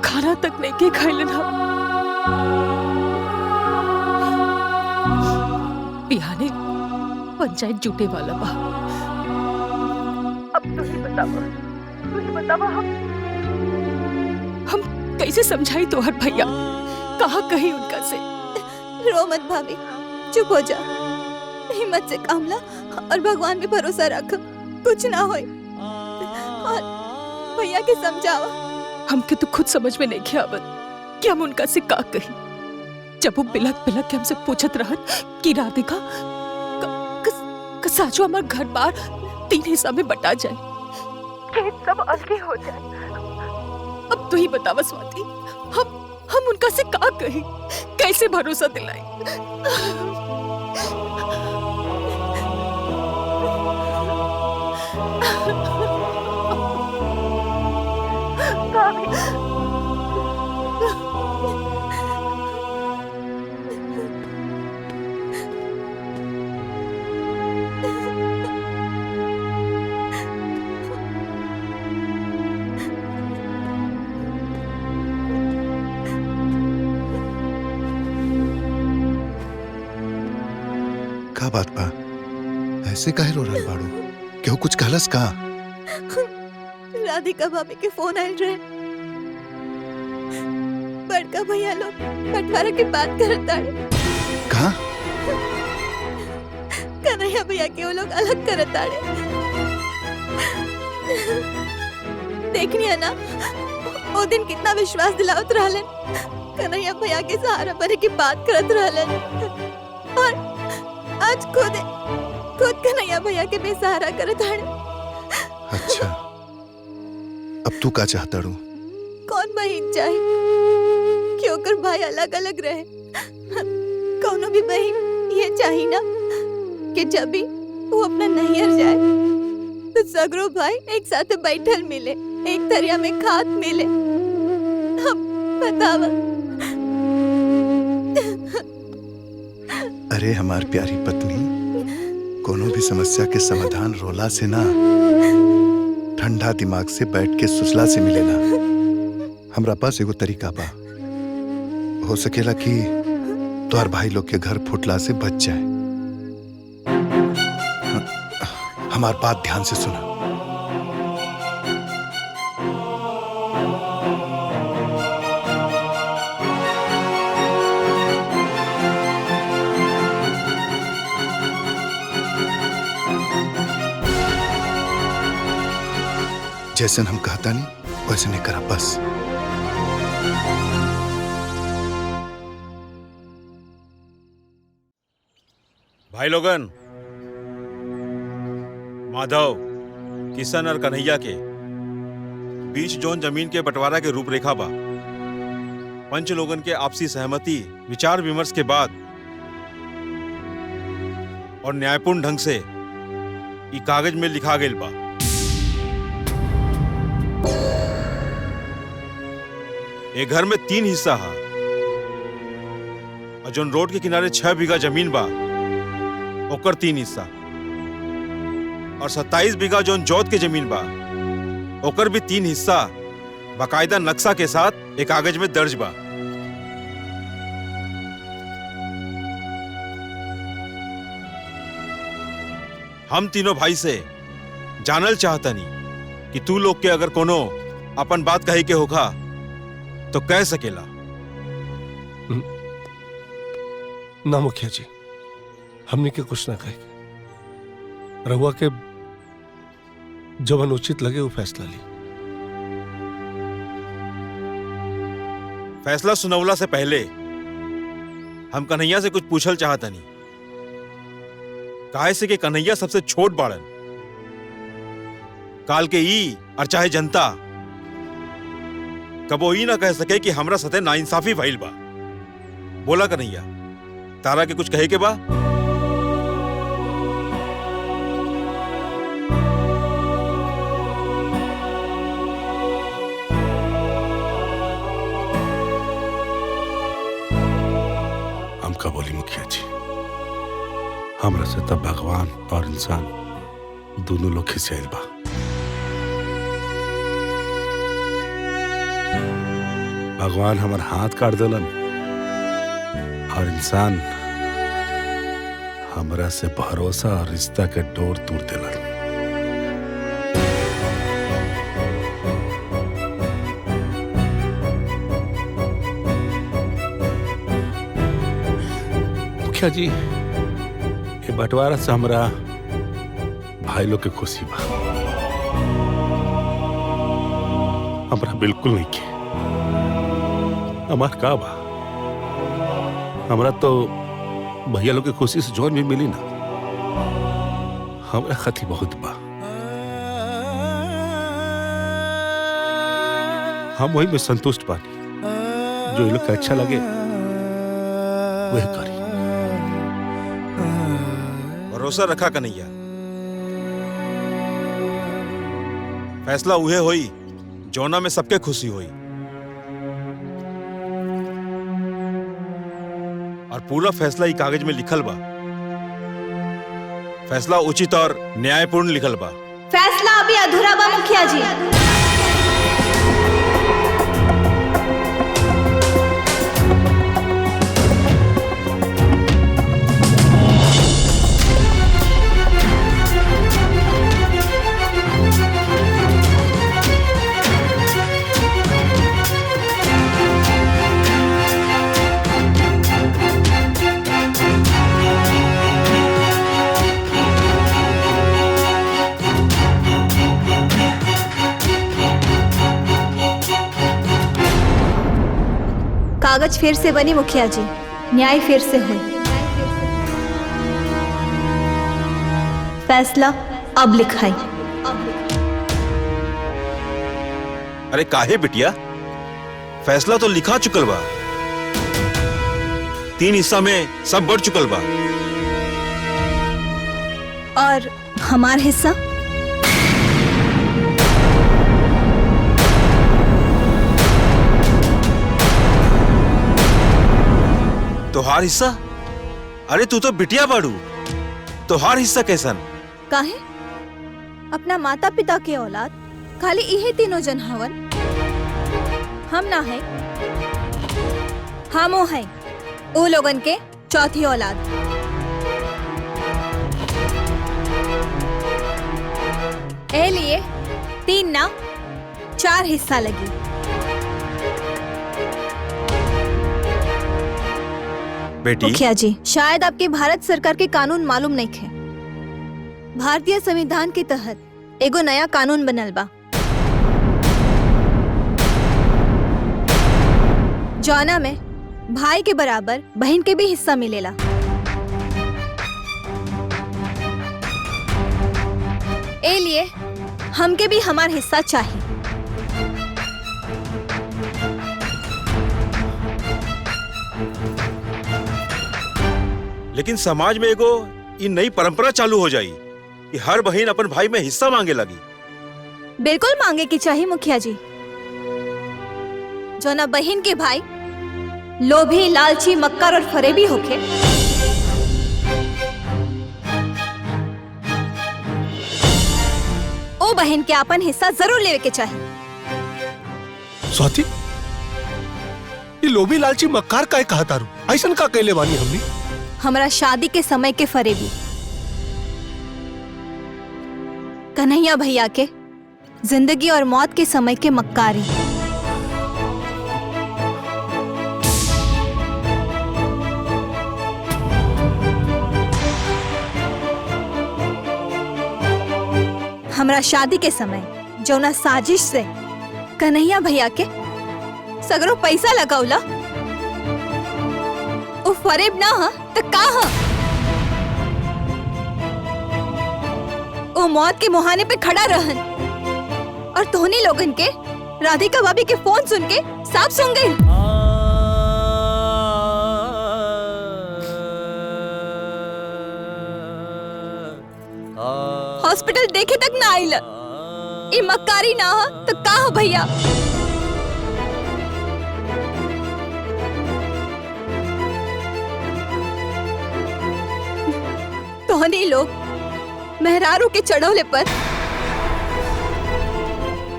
खाना तक नहीं के खाइलन हम। बिहाने पंचायत जुटे वाला बा। अब तू ही बतावा हम कैसे समझाई तोहर भैया? कहाँ कही उनका से? रो मत भाभी, चुप हो जा। हिम्मत से काम ला और भगवान पे भरोसा रख, कुछ ना होए। और भैया के समझावा। हमके तो खुद समझ में नहीं आवत कि हम उनका से का कही। जब वो बिलक बिलक के हमसे पूछत रहत कि राधिका साचो हमार घर बार 3 हिस्सा में बटा जाए, खेत सब अलगे हो जाए। अब तू ही बतावा स्वाति, हम उनका से का कही, कैसे भरोसा दिलाई? बात बा? ऐसे काहे रो रहल बाड़ू? केहू कुछ कहलस का? राधिका भाभी के फोन आयल रहे। बड़का भैया लोग बंटवारा की बात करत ताड़े। कहाँ? कन्हैया भैया के वो लोग अलग करत ताड़े। देखनी है ना, वो दिन कितना विश्वास दिलावत रहलन। कन्हैया भैया के सहारा बने की बात करत रहलन, और आज खुद कन्हैया भैया के बेसहारा करत ताड़े। अच्छा, अब तू का चाहता रू? कौन बहन चाहे कि ओकर भाई अलग अलग रहे? कौनो भी बहन ये चाही ना कि जब भी वो अपना नैहर जाए तो सगरो भाई एक साथ बैठल मिले, एक दरिया में खात मिले। अब बतावा। अरे हमार प्यारी पत्नी, कोनो भी समस्या के समाधान रोला से ना, ठंडा दिमाग से बैठ के सुसला से मिलेला। हमरा पास एगो तरीका बा, हो सकेला कि तोहर भाई लोग के घर फुटला से बच जाए। हमार बात ध्यान से सुना। जैसे हम कहता नहीं वैसे नहीं करा बस। भाई लोगन, माधव, किशन और कन्हैया के बीच जोन जमीन के बंटवारा के रूपरेखा बा, पंच लोगन के आपसी सहमति, विचार विमर्श के बाद और न्यायपूर्ण ढंग से ई कागज में लिखा गया बा। एक घर में 3 हिस्सा है, और जोन रोड के किनारे 6 बीघा जमीन बा ओकर 3 हिस्सा, और 27 बीघा जोन जोत के जमीन बा ओकर भी 3 हिस्सा बाकायदा नक्शा के साथ एक कागज में दर्ज बा। हम तीनों भाई से जानल चाहतनी कि तू लोग के अगर कोनो अपन बात कहे के होगा तो कह सकेला। ना मुखिया जी, हमने के कुछ ना कहे। रहुआ के जब उचित लगे वो फैसला ली। फैसला सुनवला से पहले हम कन्हैया से कुछ पूछल चाहता नहीं, काहे से कि कन्हैया सबसे छोट बाड़न। काल के ई और चाहे जनता कबो ई ना कह सके कि हमरा सते नाइंसाफी भइल बा। बोला कन्हैया, तारा के कुछ कहे के बा? हमका बोली मुखिया जी, हमरा से तब भगवान और इंसान दोनों लोग खिसियाइल बा। भगवान हमार हाथ काट देलन और इंसान हमरा से भरोसा और रिश्ता के डोर तोड़ देलन। मुखिया जी, ये बंटवारा से हमरा भाई लोग के खुशी बा, हमरा बिल्कुल नहीं के। हमार का बा, हमरा तो भैया लोग के खुशी से जोन भी मिली ना, हमरा खती बहुत बा। हम वही में संतुष्ट बानी, जो ये लोग का अच्छा लगे वह करी। भरोसा रखा कन्हैया, फैसला उहे होई जोना में सबके खुशी होई, और पूरा फैसला ही कागज में लिखल बा। फैसला उचित और न्यायपूर्ण लिखल बा। फैसला अभी अधूरा बा मुखिया जी। कागज फिर से बनी मुखिया जी, न्याय फिर से हुई। फैसला अब लिखाई। अरे काहे बिटिया, फैसला तो लिखा चुकल बा। 3 हिस्सा में सब बढ़ चुकल बा। और हमार हिस्सा? तोहार हिस्सा? अरे तू तो बिटिया बाड़ू, तोहार हिस्सा कैसन? काहे? अपना माता पिता के औलाद खाली इहे तीनों जन हवन। हम ना है, हमो है ओ लोगन के चौथी औलाद। ए लिए 3 ना 4 हिस्सा लगी। बेटी मुखिया जी, शायद आपके भारत सरकार के कानून मालूम नहीं है। भारतीय संविधान के तहत एगो नया कानून बनल बा, जौना में भाई के बराबर बहन के भी हिस्सा मिलेला। ए लिए हमके भी हमार हिस्सा चाहिए। लेकिन समाज में एगो ये नई परंपरा चालू हो जाई कि हर बहन अपन भाई में हिस्सा मांगे लगी। बिल्कुल मांगे की चाहिए मुखिया जी। जो ना बहन के भाई लोभी, लालची, मक्कार और फरेबी होके, ओ बहन के अपन हिस्सा जरूर लेवे के चाहिए। स्वाति, ये लोभी लालची मक्कार का कहा तारू? ऐसन का कहले बानी हमनी? हमारा शादी के समय के फरेबी, कन्हैया भैया के जिंदगी और मौत के समय के मक्कारी। हमारा शादी के समय जौना साजिश से कन्हैया भैया के सगरो पैसा लगावला, ओ फरेब ना हा तो का हा? ओ मौत के मुहाने पे खड़ा रहन और तोहनी लोगन के राधिका भाभी के फोन सुन के साफ सुन गई। हॉस्पिटल देखे तक ना आइल। ई मक्कारी ना हा तो का हा भैया? तोहनी लोग मेहरारू के चढ़ौले पर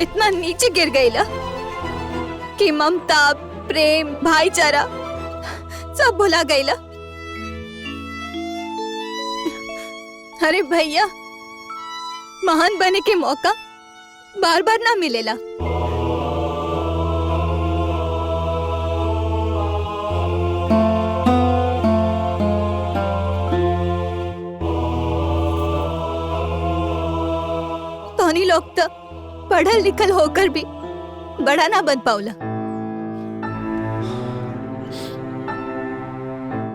इतना नीचे गिर गईला कि ममता, प्रेम, भाईचारा सब भुला गईला। अरे भैया, महान बने के मौका बार बार ना मिलेला। तोहनी लोग तो पढ़ल लिखल होकर भी बड़ा ना बन पाउला,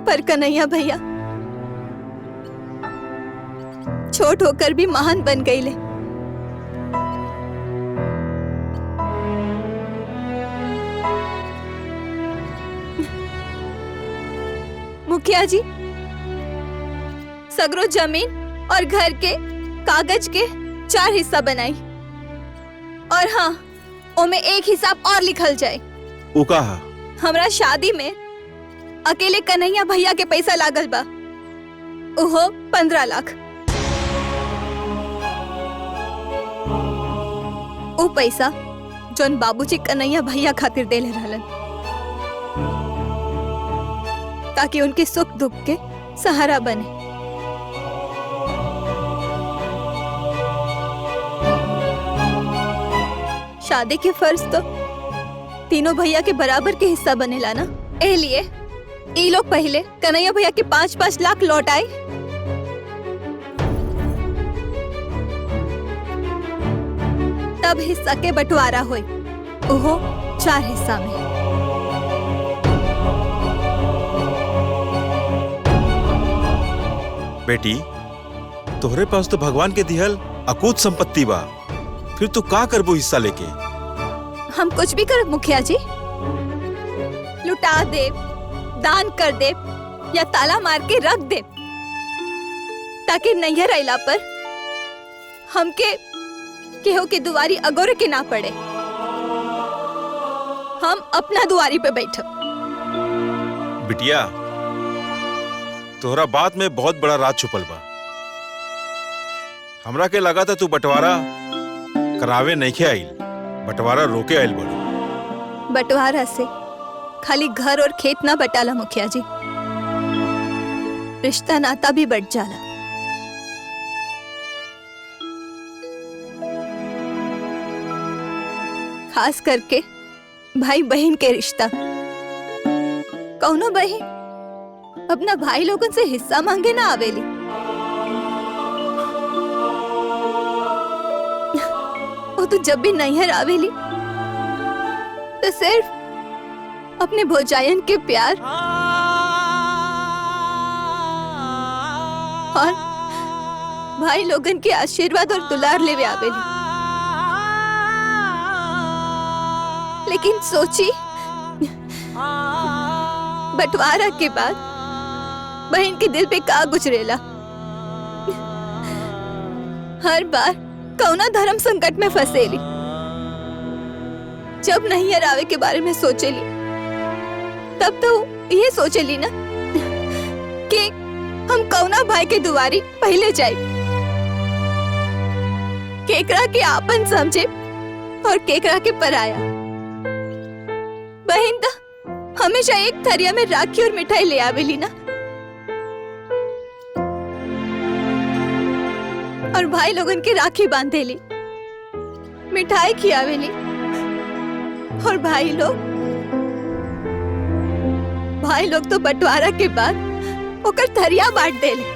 पर कन्हैया भैया छोट होकर भी महान बन गईले। मुखिया जी, सगरो जमीन और घर के कागज के 4 हिस्सा बनाई, और हाँ, ओमे एक हिसाब और लिखल जाए। उ कहा? हमरा शादी में अकेले कन्हैया भैया के पैसा लागल बा, उहो 15 लाख। वो पैसा जोन बाबूजी कन्हैया भैया खातिर देले रहलन, ताकि उनके सुख दुख के सहारा बने। शादी के फर्ज तो तीनों भैया के बराबर के हिस्सा बनेला ना। ए लिए ई लोग पहले कन्हैया भैया के 5-5 लाख लौटाए, तब हिस्सा के बंटवारा हुई, ओहो 4 हिस्सा में। बेटी, तोहरे पास तो भगवान के दिहल अकूत संपत्ति बा, फिर तू का करबो हिस्सा लेके? हम कुछ भी कर मुखिया जी, लुटा दे, दान कर दे या ताला मार के रख दे, ताकि नैहर अइला पर हमके केहू के दुआरी अगोरे के ना पड़े। हम अपना दुआरी पे बैठो। बिटिया, तोहरा बात में बहुत बड़ा राज छुपल बा। हमरा के लगा था तू बंटवारा करावे नइखे आइल, बंटवारा रोके आइल बड़ी। बंटवारा से खाली घर और खेत ना बटाला मुखिया जी, रिश्ता नाता भी बढ़ जाला। खास करके भाई बहन के रिश्ता। कौनो बहन अपना भाई लोगन से हिस्सा मांगे ना आवेली। वो तो जब भी नैहर आवेली तो सिर्फ अपने भौजायन के प्यार और भाई लोगन के आशीर्वाद और दुलार लेवे आवेली। लेकिन सोची, बंटवारा के बाद बहन के दिल पे का गुजरेला। हर बार कौना धर्म संकट में फंसेली। जब नैहर आवे के बारे में सोचेली तब तो ये सोचेली ना कि हम कौना भाई के दुआरी पहले जाए, केकरा के आपन समझे और केकरा के पराया। बहन तो हमेशा एक थरिया में राखी और मिठाई ले आवेली ना, और भाई लोगन के राखी बांधेली, मिठाई खियावेली, और भाई लोग तो बंटवारा के बाद ओकर थरिया बांट देले।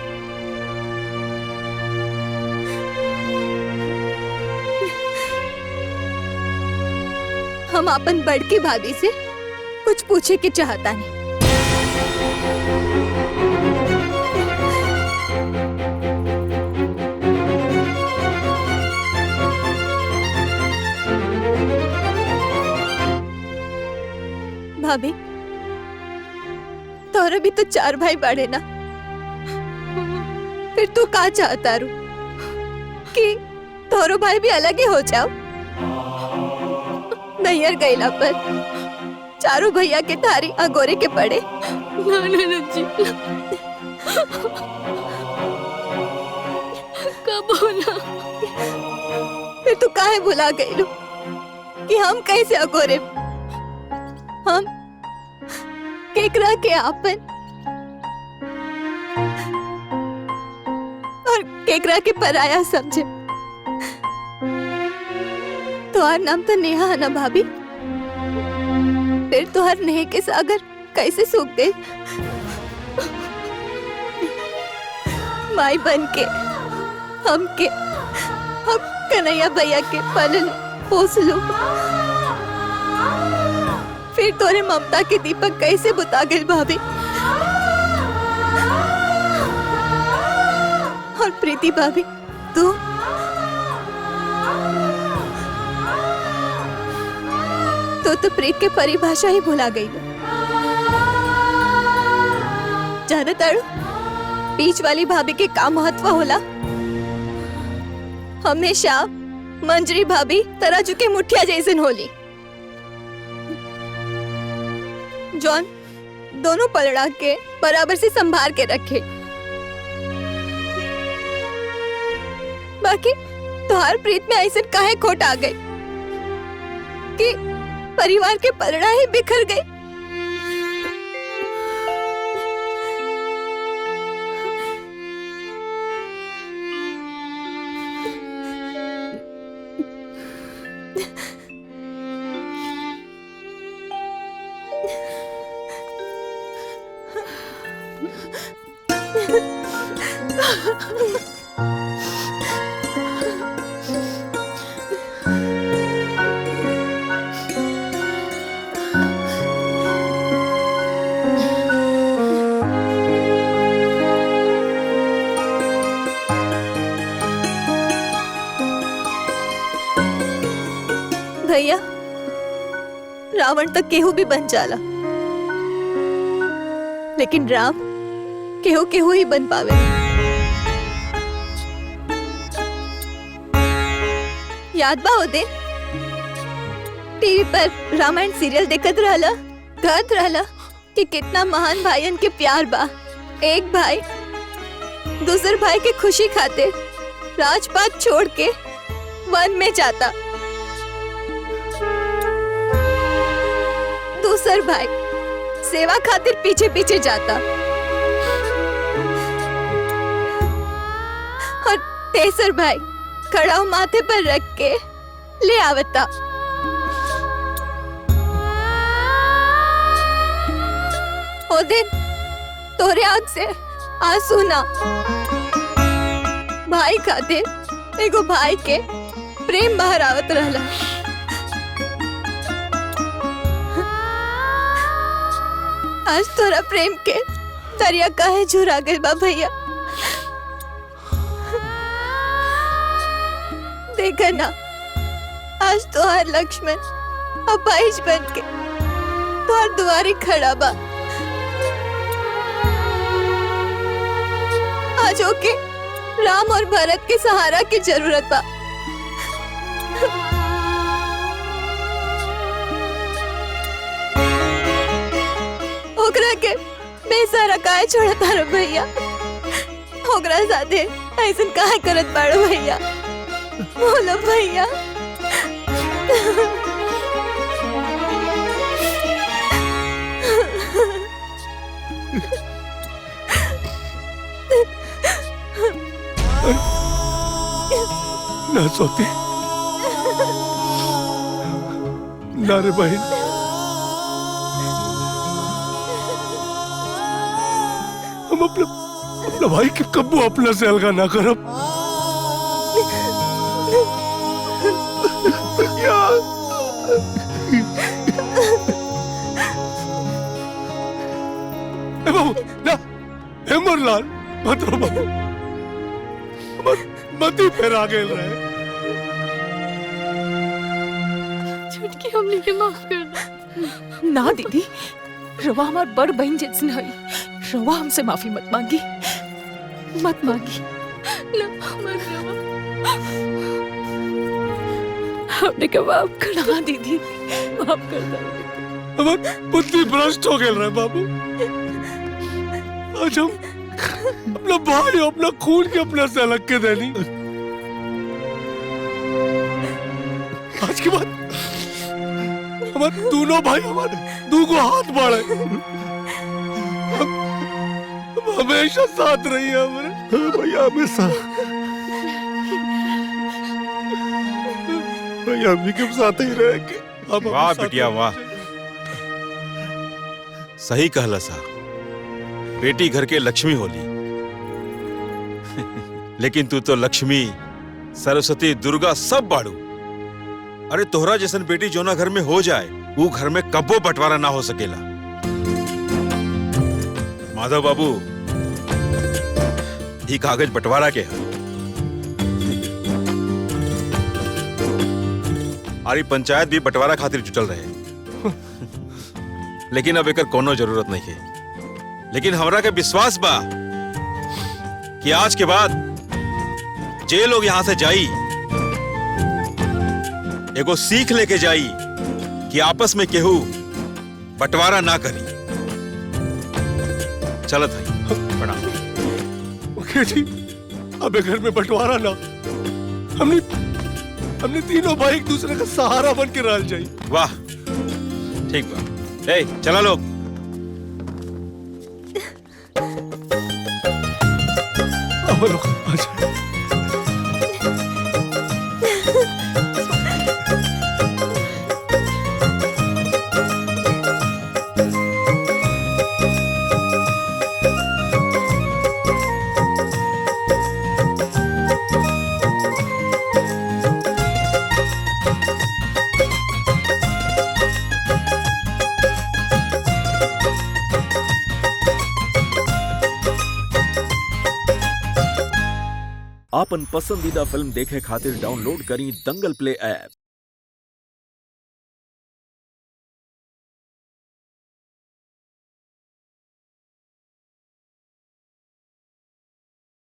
हम अपन बड़की भाभी से कुछ पूछे के चाहता नहीं। भाभी, तोरे भी तो 4 भाई बड़े ना, फिर तू का चाहता रू कि तोरो भाई भी अलग ही हो जाओ? नैहर गईला पर चारों भैया के थारी अगोरे के पड़े। ना जी, कब बोला? फिर तू काहे भुला गईलू कि हम कैसे अगोरे? हम केकरा के आपन और केकरा के पराया समझे। तुहार नाम तो नेहा है ना भाभी? फिर तुहार नेह के सागर कैसे सूख गए? माई बन के हम कन्हैया भैया के पल पोस लो, फिर तोरे ममता के दीपक कैसे बुता गए भाभी? और प्रीति भाभी, तू तो प्रीत के परिभाषा ही भुला गई। जाना तारू बीच वाली भाभी के का महत्व होला? हमेशा मंजरी भाभी तराजू के मुठिया जैसन होली, जॉन दोनों पलड़ा के बराबर से संभाल के रखे। बाकी तुहार प्रीत में ऐसे काहे खोट आ गई कि परिवार के पलड़ा ही बिखर गए। भैया रावण तक केहू भी बन जाला, लेकिन राम केहू केहू ही बन पावे। याद बा ओ दिन टीवी पर रामायण सीरियल देखत रहला, कहत रहला कि कितना महान भाईयन के प्यार बा। एक भाई दूसर भाई के खुशी खातिर राजपाट छोड़ के वन में जाता, दूसर भाई सेवा खातिर पीछे पीछे जाता और तेसर भाई कड़ाव माथे पर रख के ले आवता। ओ दिन तोरे आँख से आंसू ना, भाई खातिर एगो भाई के प्रेम बाहर आवत रहला। आज तोरा प्रेम के दरिया काहे झुरा गइल बा भैया। देखा ना आज तोहार लक्ष्मण अपाहिज बन के तोहार दुआरे खड़ा बा। आज ओके राम और भरत के सहारा की जरूरत बा। ओकरा के बेसहारा काहे छोड़ता रे भैया, ओकरा साथे ऐसन काहे करत बाड़ो भैया, बोलो भैया। ना सोती ना रे बहन, हम अपना भाई के कब्बू अपना से अलगा ना करब। बाबू ना हेमरलाल मत रो बाबू, मत ही फिर आगे रहे। छुटकी हमने के माफ कर दो। ना दीदी, रवा हमार बड़ बहन जैसन है, रवा हमसे माफी मत मांगी, मत मांगी। ना मत रवा, हमने के माफ कर दो दीदी, माफ कर दो। हमार बुद्धि भ्रष्ट हो गया रहे बाबू। आज हम अपना भाई अपना खून के अपना से अलग के देनी, आज के बाद हमारे दोनों भाई हमारे दूगो हाथ बढ़े, हमेशा साथ रही है हमारे भैया, हमेशा भैया हम के साथ ही रहेंगे। वाह बिटिया वाह, सही कहला सा, बेटी घर के लक्ष्मी होली। लेकिन तू तो लक्ष्मी सरस्वती दुर्गा सब बाड़ू। अरे तोहरा जैसन बेटी जो ना घर में हो जाए वो घर में कब्बो बंटवारा ना हो सकेला। माधव बाबू ये कागज बंटवारा के है, हमारी पंचायत भी बंटवारा खातिर जुटल रहे। लेकिन अब एकर कोनो जरूरत नहीं है। लेकिन हमरा के विश्वास बा कि आज के बाद जे लोग यहां से जाई एगो सीख लेके जाई कि आपस में केहू बंटवारा ना करी। चलत है, प्रणाम। ओके जी, अब घर में बंटवारा ना, हमने तीनों भाई एक दूसरे का सहारा बन के रह जाई। वाह ठीक बा, ए चला लोग। अब लोग आ जाए। आपन पसंदीदा फिल्म देखे खातिर डाउनलोड करी दंगल प्ले ऐप।